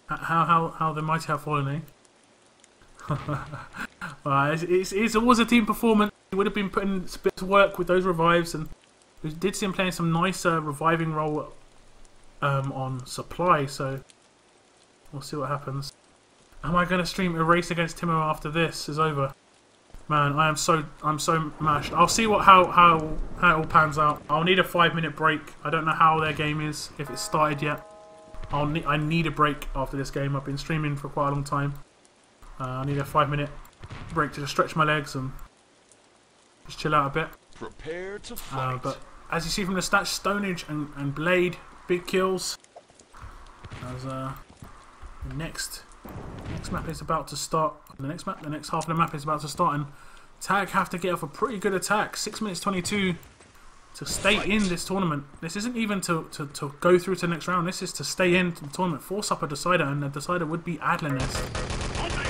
How the mighty have fallen, eh? Well, it's always a team performance. He would have been putting a bit of work with those revives, and we did see him playing some nice reviving role on supply, so we'll see what happens. Am I going to stream a race against Timo after this is over? Man, I'm so mashed. I'll see how it all pans out. I'll need a 5-minute break. I don't know how their game is, if it's started yet. I need a break after this game. I've been streaming for quite a long time. I need a 5-minute break to just stretch my legs and just chill out a bit. Prepare to fight. But as you see from the stats, Stonage and Blade, big kills. As the next map is about to start. The next half of the map is about to start, and Tag have to get off a pretty good attack. 6 minutes 22 to stay in this tournament. This isn't even to go through to the next round. This is to stay in the tournament, force up a decider, and the decider would be Adlernest.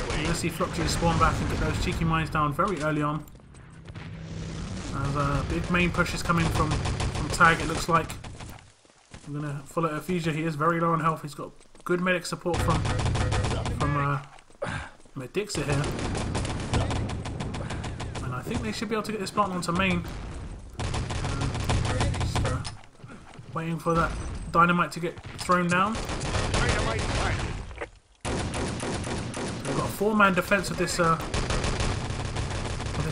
You're going to see Flopcheese spawn back and get those cheeky mines down very early on. As a big main push is coming from Tag, it looks like. I'm going to follow Ephesia. He is very low on health. He's got good medic support from Medixa here. And I think they should be able to get this plant onto main. Just waiting for that dynamite to get thrown down. We've got a 4-man defense of this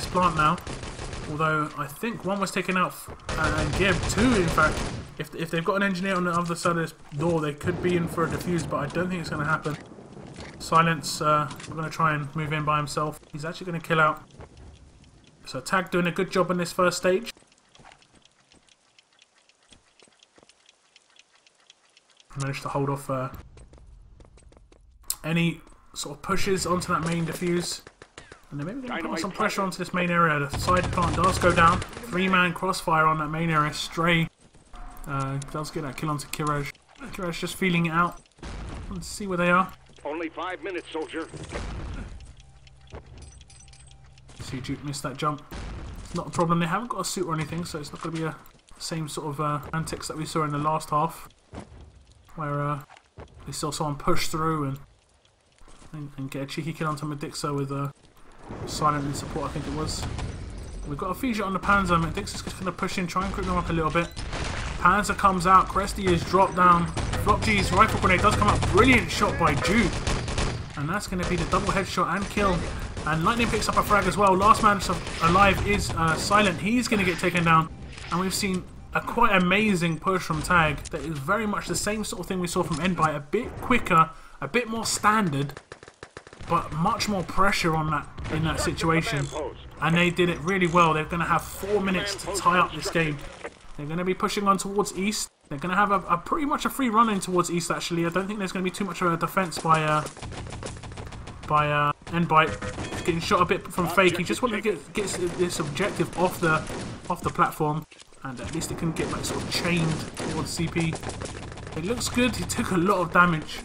plant now. Although I think one was taken out, and Gib 2 in fact. If they've got an engineer on the other side of this door, they could be in for a defuse, but I don't think it's going to happen. Silence, we're going to try and move in by himself. He's actually going to kill out. So Tag doing a good job in this first stage. Managed to hold off any sort of pushes onto that main defuse. And then maybe going to put some pressure onto this main area. The side plant does go down. 3-man crossfire on that main area. Stray does get that kill onto Courage. Courage just feeling it out. Let's see where they are. Only 5 minutes, soldier. See, Duke missed that jump. It's not a problem. They haven't got a suit or anything, so it's not going to be the same sort of antics that we saw in the last half, where we saw someone push through and get a cheeky kill onto Medixa with silent in support, I think it was. We've got a Ephesia on the Panzer. Medixa's just going to push in, try and creep them up a little bit. Panzer comes out. Cresty is dropped down. Flopcheese rifle grenade does come out. Brilliant shot by Duke. And that's going to be the double headshot and kill. And Lightning picks up a frag as well. Last man alive is Silent. He's going to get taken down. And we've seen a quite amazing push from Tag. That is very much the same sort of thing we saw from NBYTE. A bit quicker, a bit more standard, but much more pressure on that in that situation. And they did it really well. They're going to have 4 minutes to tie up this game. They're going to be pushing on towards east. They're going to have a pretty much a free run in towards east, actually. I don't think there's going to be too much of a defense by NBYTE. Getting shot a bit from Fake. He just wanted to get this objective off the platform, and at least it can get like sort of chained towards CP. It looks good. He took a lot of damage.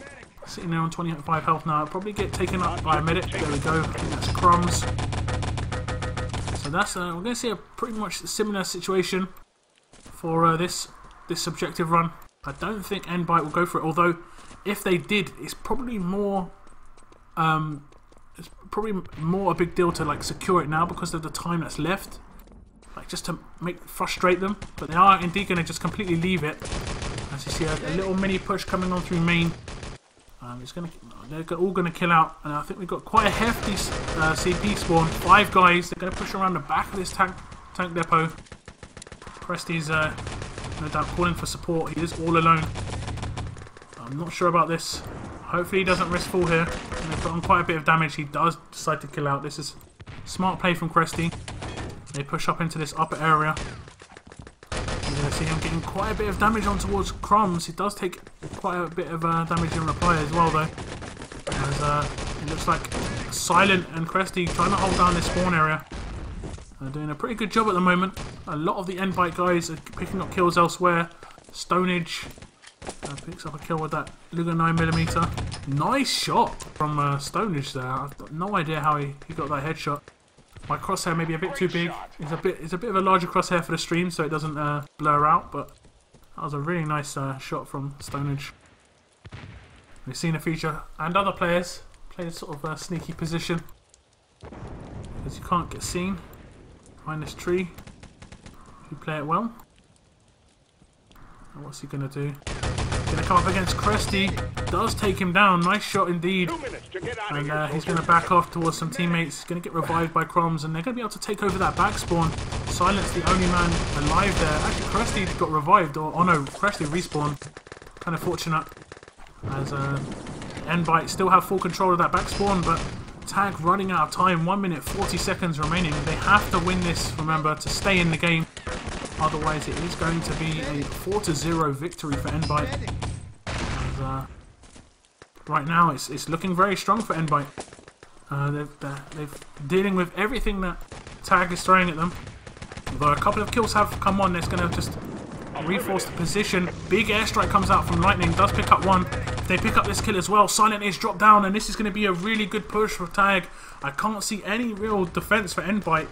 Sitting there on 25 health now. I'll probably get taken up by a medic. There we go. I think that's Crumbs. So that's we're going to see a pretty much similar situation. for this objective run. I don't think NBYTE will go for it. Although, if they did, it's probably more a big deal to like secure it now because of the time that's left. Like just to frustrate them. But they are indeed going to just completely leave it. As you see, a little mini push coming on through main. They're all going to kill out, and I think we've got quite a hefty CP spawn. 5 guys. They're going to push around the back of this tank depot. Presty's no doubt calling for support. He is all alone. I'm not sure about this. Hopefully he doesn't risk fall here. And they put on quite a bit of damage. He does decide to kill out. This is smart play from Cresty. They push up into this upper area. You're going to see him getting quite a bit of damage on towards Crumbs. He does take quite a bit of damage in reply as well, though. As it looks like Silent and Cresty trying to hold down this spawn area. They're doing a pretty good job at the moment. A lot of the NBYTE guys are picking up kills elsewhere. Stonage picks up a kill with that Luger 9mm. Nice shot from Stonage there. I've got no idea how he got that headshot. My crosshair may be a bit too big. It's a bit of a larger crosshair for the stream, so it doesn't blur out. But that was a really nice shot from Stonage. We've seen a feature and other players play a sort of sneaky position because you can't get seen behind this tree if you play it well. And what's he gonna do? Gonna come up against Cresty. Does take him down. Nice shot indeed. And he's gonna back off towards some teammates. He's gonna get revived by Crumbs, and they're gonna be able to take over that back spawn. Silent's the only man alive there. Actually, Cresty got revived, or oh no, Cresty respawned. Kind of fortunate, as NBYTE still have full control of that back spawn, but Tag running out of time. 1 minute 40 seconds remaining. They have to win this, remember, to stay in the game. Otherwise, it is going to be a 4-0 victory for NBYTE. And, right now, it's looking very strong for NBYTE. They're dealing with everything that Tag is throwing at them. Although a couple of kills have come on, it's going to just reinforce the position. Big airstrike comes out from Lightning, does pick up one. If they pick up this kill as well, Silent is dropped down, and this is going to be a really good push for Tag. I can't see any real defense for NBYTE.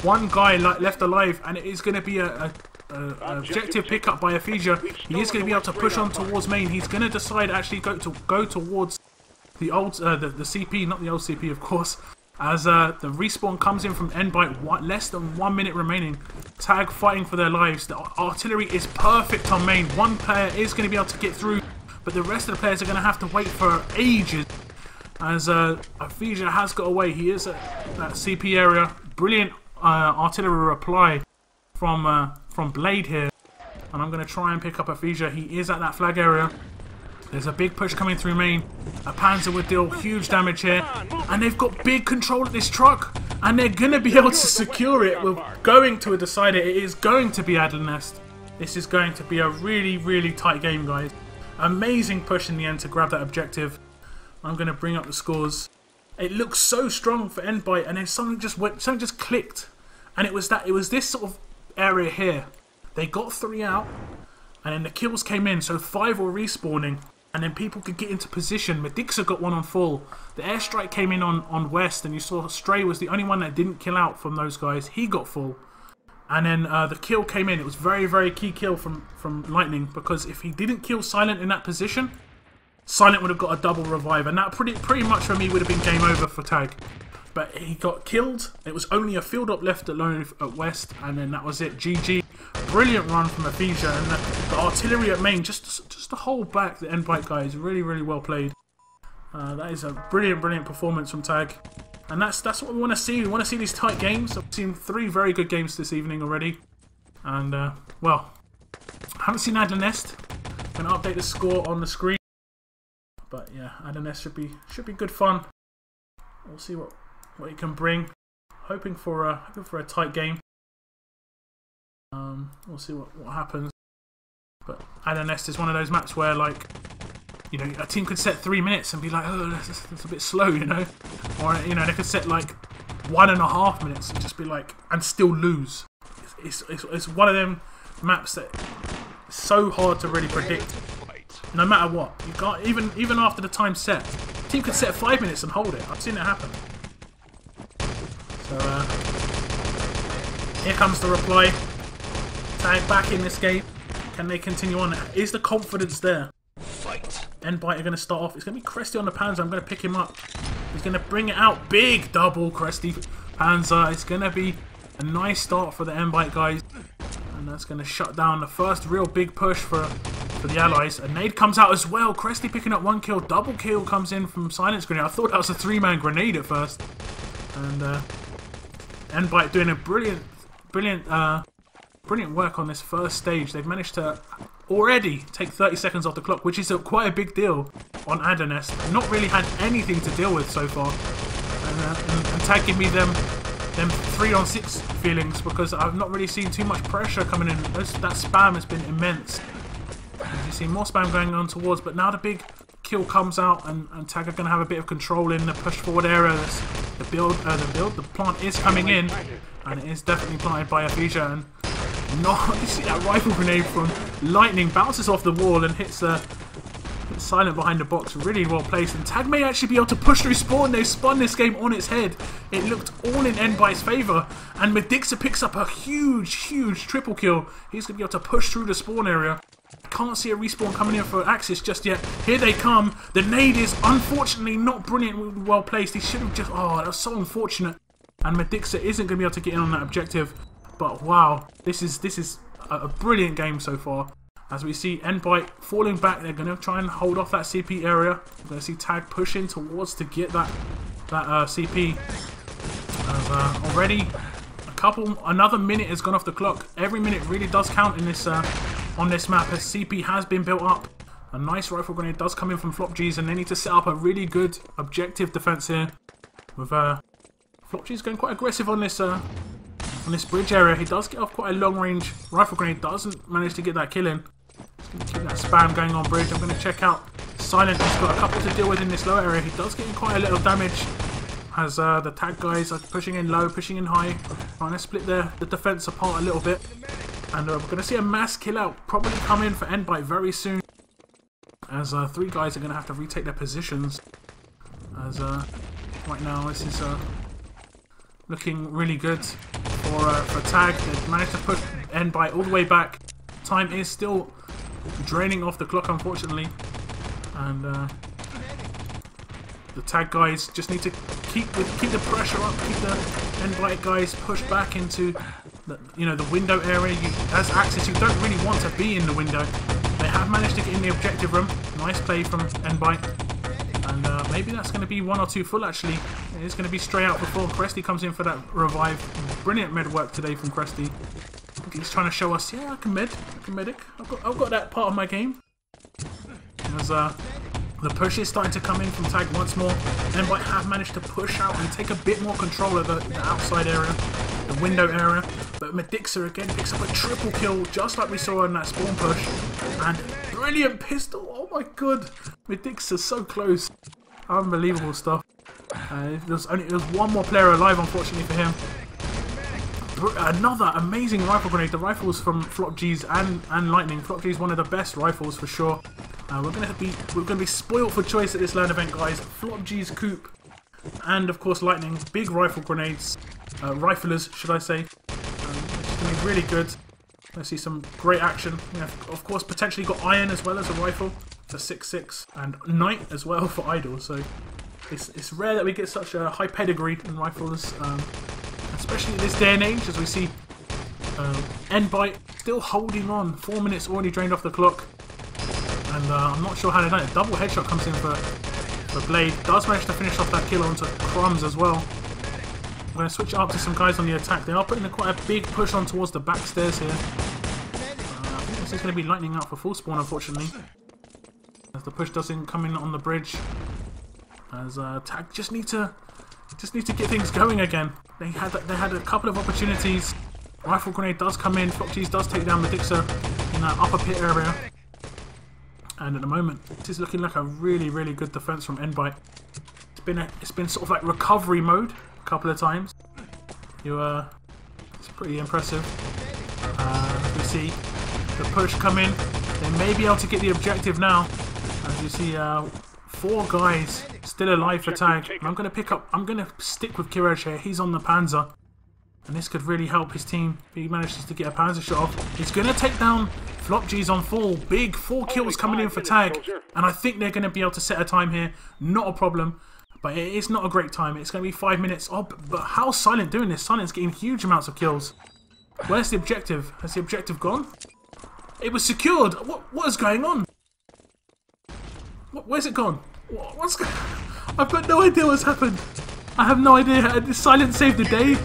One guy left alive, and it is going to be a objective pickup by Aphesia. He is going to be able to push on towards main. He's going to decide actually go towards the old the CP, not the old CP, of course. As the respawn comes in from NBYTE, less than 1 minute remaining. Tag fighting for their lives. The artillery is perfect on main. One player is going to be able to get through, but the rest of the players are going to have to wait for ages. As Aphesia has got away. He is at that CP area. Brilliant artillery reply from Blade here. And I'm going to try and pick up Aphesia. He is at that flag area. There's a big push coming through main. A Panzer would deal huge damage here. And they've got big control of this truck. And they're going to be able to secure it. We're going to a decider. It is going to be Adlanest. This is going to be a really, really tight game, guys. Amazing push in the end to grab that objective. I'm going to bring up the scores. It looks so strong for NBYTE. And then something just clicked. And it was this sort of area here. They got 3 out. And then the kills came in. So 5 were respawning. And then people could get into position. Medixa got one on full. The airstrike came in on West, and you saw Stray was the only one that didn't kill out from those guys. He got full. And then the kill came in. It was very, very key kill from Lightning, because if he didn't kill Silent in that position, Silent would have got a double revive. And that pretty much for me would have been game over for Tag. But he got killed. It was only a field up left alone at West, and then that was it. GG. Brilliant run from Aphesia, and the artillery at main just to hold back the NBYTE guys. Really, really well played. That is a brilliant, brilliant performance from Tag, and that's what we want to see. We want to see these tight games. I've seen 3 very good games this evening already, and well, I haven't seen Adlanest. I'm gonna update the score on the screen, but yeah, Adlanest should be good fun. We'll see what it can bring. Hoping for a tight game. We'll see what happens. But Adlanest is one of those maps where, like, you know, a team could set 3 minutes and be like, oh, that's a bit slow, you know, or you know, they could set like 1.5 minutes and just be like, and still lose. It's one of them maps that is so hard to really predict. No matter what, you can't even after the time set. A team could set 5 minutes and hold it. I've seen it happen. So here comes the reply. Tag back in this game. Can they continue on? Is the confidence there? Fight. NBYTE are going to start off. It's going to be Cresty on the Panzer. I'm going to pick him up. He's going to bring it out. Big double Cresty Panzer. It's going to be a nice start for the NBYTE guys. And that's going to shut down the first real big push for the Allies. A nade comes out as well. Cresty picking up 1 kill. Double kill comes in from Silence Grenade. I thought that was a 3-man grenade at first. And NBYTE doing a brilliant work on this first stage. They've managed to already take 30 seconds off the clock, which is quite a big deal on Adanest. Not really had anything to deal with so far. And Tag give me them 3-on-6 feelings, because I've not really seen too much pressure coming in. That spam has been immense. As you see, more spam going on towards, but now the big kill comes out, and Tag are going to have a bit of control in the push forward area. The plant is coming in, and it is definitely planted by Aphesia. And you see that rifle grenade from Lightning bounces off the wall and hits Silent behind the box. Really well placed, and Tag may actually be able to push through spawn. They spun this game on its head. It looked all in NBYTE's favour, and Medixa picks up a huge triple kill. He's going to be able to push through the spawn area. Can't see a respawn coming in for Axis just yet. Here they come. The nade is unfortunately not brilliant, well placed. He should have just... Oh, that was so unfortunate. And Medixa isn't going to be able to get in on that objective. But wow, this is a brilliant game so far. As we see NBYTE falling back, they're going to try and hold off that CP area. We're going to see Tag pushing towards to get that CP. As already another minute has gone off the clock. Every minute really does count in this on this map, as CP has been built up. A nice rifle grenade does come in from FlopG's, and they need to set up a really good objective defense here. With FlopG's going quite aggressive on this bridge area. He does get off quite a long range rifle grenade. Doesn't manage to get that kill in. Just going to keep that spam going on bridge. I'm going to check out Silent. He's got a couple to deal with in this low area. He does get in quite a little damage, as the Tag guys are pushing in low, pushing in high, trying to split the defense apart a little bit. And we're going to see a mass kill out probably come in for NBYTE very soon, as 3 guys are going to have to retake their positions. As right now this is looking really good for Tag. They've managed to put NBYTE all the way back. Time is still draining off the clock, unfortunately, and the Tag guys just need to keep the pressure up, keep the NBYTE guys pushed back into the window area. As Axis, you don't really want to be in the window. They have managed to get in the objective room. Nice play from NBYTE. And maybe that's going to be 1 or 2 full, actually. It is going to be straight out before Cresty comes in for that revive. Brilliant med work today from Cresty. He's trying to show us, yeah, I can medic. I've got that part of my game. As the push is starting to come in from Tag once more. NBYTE have managed to push out and take a bit more control of the outside area, the window area. But Medixa again picks up a triple kill, just like we saw in that spawn push. And brilliant pistol, oh my god. Medixa so close. Unbelievable stuff. There was 1 more player alive, unfortunately for him. Another amazing rifle grenade. The rifles from FlopG's and Lightning. FlopG's one of the best rifles for sure. We're gonna be spoiled for choice at this LAN event, guys. FlopG's Coupe, and of course Lightning. Big rifle grenades, riflers, should I say? It's gonna be really good. Let's see some great action. We have, of course, potentially got Iron as well as a rifle for 6.6, and Knight as well for Idol. So it's rare that we get such a high pedigree in rifles, especially in this day and age, as we see NBYTE still holding on. 4 minutes already drained off the clock. And I'm not sure how they've done it. Double headshot comes in for Blade. Does manage to finish off that kill onto Crumbs as well. I'm going to switch it up to some guys on the attack. They are putting quite a big push on towards the back stairs here. I think this is going to be Lightning out for full spawn, unfortunately. As the push doesn't come in on the bridge. As Tag just need to get things going again. They had a couple of opportunities. Rifle grenade does come in. FlopG's does take down Medixa in that upper pit area. And at the moment, this is looking like a really good defense from NBYTE. It's been sort of like recovery mode a couple of times. It's pretty impressive. We see the push come in. They may be able to get the objective now. As you see, 4 guys still alive for Tag. And I'm going to stick with Kiraj here. He's on the Panzer. And this could really help his team. He manages to get a panzer shot off. He's going to take down Flop G's on 4. Big 4 kills coming in for Tag. And I think they're going to be able to set a time here. Not a problem. But it is not a great time. It's going to be 5 minutes. Oh, but how's Silent doing this? Silent's getting huge amounts of kills. Where's the objective? Has the objective gone? It was secured. What is going on? Where's it gone? What's going on? I've got no idea what's happened. I have no idea. Silent saved the day.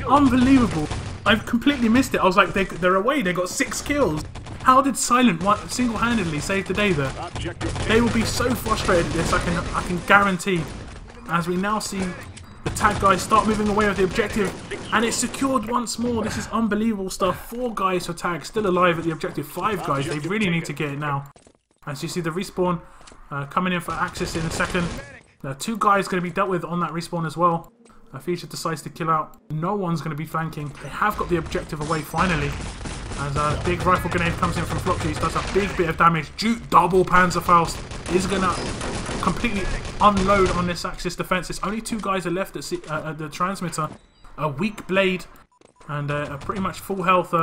Unbelievable. I've completely missed it. I was like, they're away. They got 6 kills. How did Silent single-handedly save the day there? They will be so frustrated at this. I can guarantee. As we now see the Tag guys start moving away with the objective, and it's secured once more. This is unbelievable stuff. 4 guys for Tag still alive at the objective. 5 guys. They really need to get it now. As you see the respawn coming in for Axis in a second. 2 guys going to be dealt with on that respawn as well. Feature decides to kill out. No one's going to be flanking. They have got the objective away finally. As a big rifle grenade comes in from Flopcheese, does a big bit of damage. Jute double Panzerfaust is going to completely unload on this Axis defense. It's only 2 guys are left at the transmitter. A weak Blade and pretty much full health.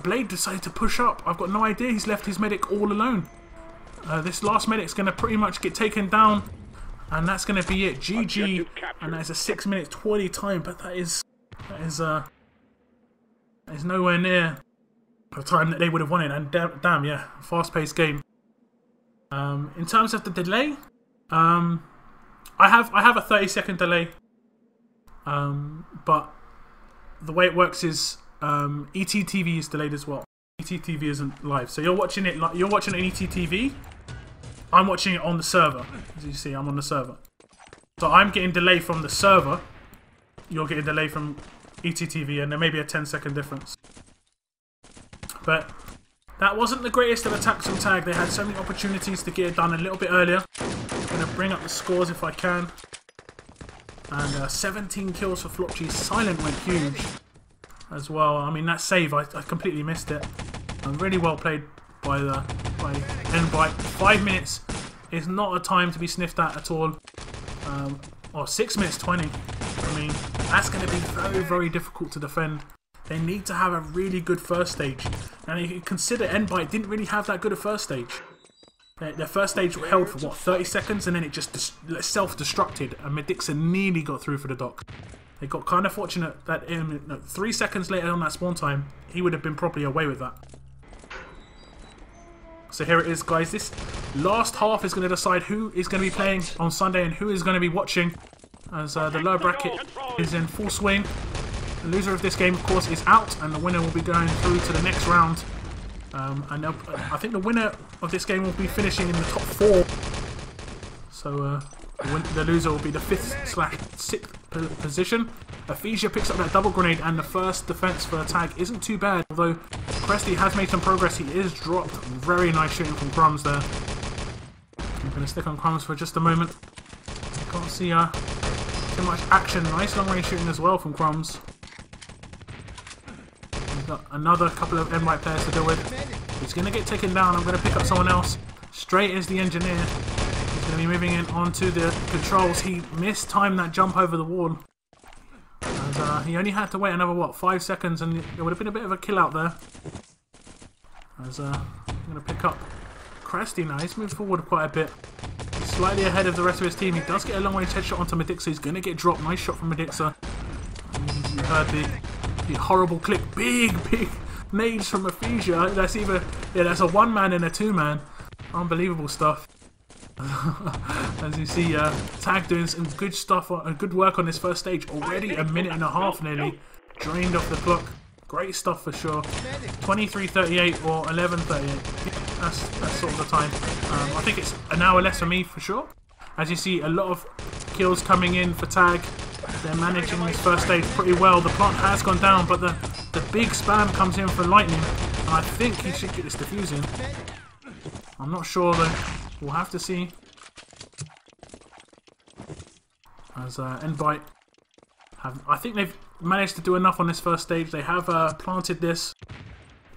Blade decided to push up. I've got no idea. He's left his medic all alone. This last medic's going to pretty much get taken down. And that's going to be it. GG. And that's a 6 minute 20 time. But that is nowhere near the time that they would have wanted. And damn, yeah, fast paced game. In terms of the delay, I have a 30-second delay. But the way it works is ETTV is delayed as well. ETTV isn't live, so you're watching it. You're watching it on ETTV. I'm watching it on the server. As you see, I'm on the server. So I'm getting delay from the server. You're getting delay from ETTV, and there may be a 10-second difference. But that wasn't the greatest of attacks from Tag. They had so many opportunities to get it done a little bit earlier. I'm going to bring up the scores if I can. And 17 kills for Flopcheese. Silent went huge as well. I mean, that save, I completely missed it. Really well played by NBYTE. 5 minutes is not a time to be sniffed at all. Or 6 minutes 20. I mean, that's going to be very, very difficult to defend. They need to have a really good first stage. And you can consider NBYTE didn't really have that good a first stage. Their first stage held for, what, 30 seconds, and then it just self-destructed, and Medixa nearly got through for the dock. They got kind of fortunate that 3 seconds later on that spawn time, he would have been probably away with that. So here it is, guys. This last half is going to decide who is going to be playing on Sunday and who is going to be watching, as the lower bracket is in full swing. The loser of this game, of course, is out, and the winner will be going through to the next round. And I think the winner of this game will be finishing in the top 4. So the loser will be the 5th/6th position. Aphesia picks up that double grenade, and the first defense for a Tag isn't too bad. Although Cresty has made some progress, he is dropped. Very nice shooting from Crumbs there. I'm going to stick on Crumbs for just a moment. Can't see too much action. Nice long range shooting as well from Crumbs. We've got another couple of NBYTE players to deal with. He's going to get taken down. I'm going to pick up someone else. Straight is the engineer. He's going to be moving in onto the controls. He mistimed that jump over the wall. And he only had to wait another, what, 5 seconds, and there would have been a bit of a kill out there. As I'm going to pick up Cresty now. He's moved forward quite a bit. He's slightly ahead of the rest of his team. He does get a long range headshot onto Medixa. He's going to get dropped. Nice shot from Medixa. You heard the horrible click. Big nades from Aphesia. That's either, yeah, that's a 1-man and a 2-man. Unbelievable stuff. As you see, Tag doing some good stuff, good work on this first stage. Already a minute and a half nearly drained off the clock. Great stuff for sure. 23:38 or 11:38. That's sort of the time. I think it's an hour less for me for sure. As you see, a lot of kills coming in for Tag. They're managing this first stage pretty well. The plant has gone down, but the big spam comes in for Lightning. And I think he should get this defusing. I'm not sure though. We'll have to see. As NBYTE I think they've managed to do enough on this first stage. They have planted this.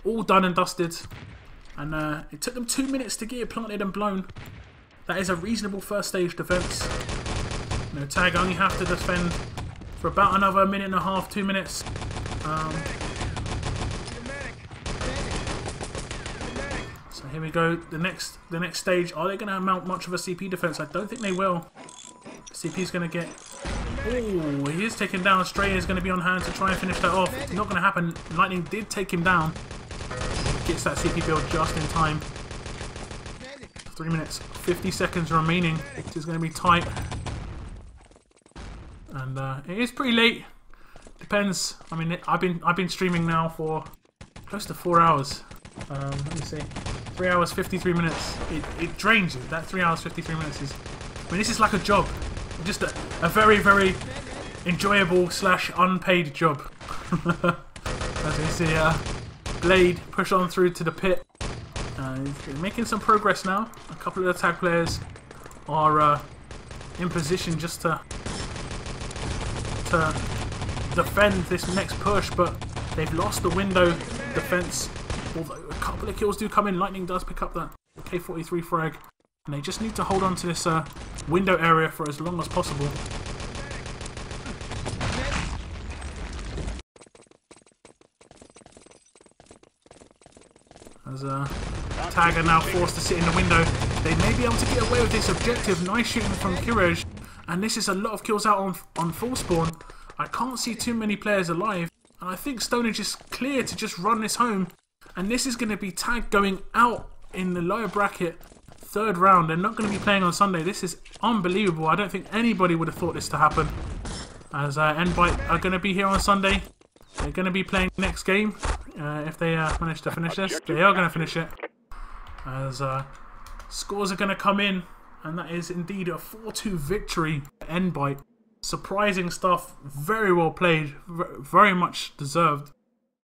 All done and dusted. And it took them 2 minutes to get it planted and blown. That is a reasonable first stage defense. You know, Tag only have to defend for about another minute and a half, 2 minutes. So here we go. The next stage. Are they going to mount much of a CP defense? I don't think they will. CP's going to get... Oh, he is taken down. Stray is going to be on hand to try and finish that off. Not going to happen. Lightning did take him down. Gets that CP build just in time. 3 minutes, 50 seconds remaining. It is going to be tight. And it is pretty late. Depends. I mean, I've been streaming now for close to 4 hours. Let me see. 3 hours, 53 minutes. It drains you. That 3 hours, 53 minutes is... I mean, this is like a job. Just a very, very enjoyable / unpaid job. As you see, Blade push on through to the pit. He's making some progress now. A couple of the tag players are in position just to defend this next push, but they've lost the window defense. Although a couple of kills do come in, Lightning does pick up that K43 frag, and they just need to hold on to this window area for as long as possible. As Tag are now forced to sit in the window. They may be able to get away with this objective. Nice shooting from Courage. And this is a lot of kills out on full spawn. I can't see too many players alive. And I think Stonehenge is clear to just run this home. And this is going to be Tag going out in the lower bracket. 3rd round. They're not going to be playing on Sunday. This is unbelievable. I don't think anybody would have thought this to happen. As NBYTE are going to be here on Sunday. They're going to be playing next game. If they manage to finish this. They are going to finish it. As scores are going to come in. And that is indeed a 4-2 victory for NBYTE. Surprising stuff. Very well played. Very much deserved.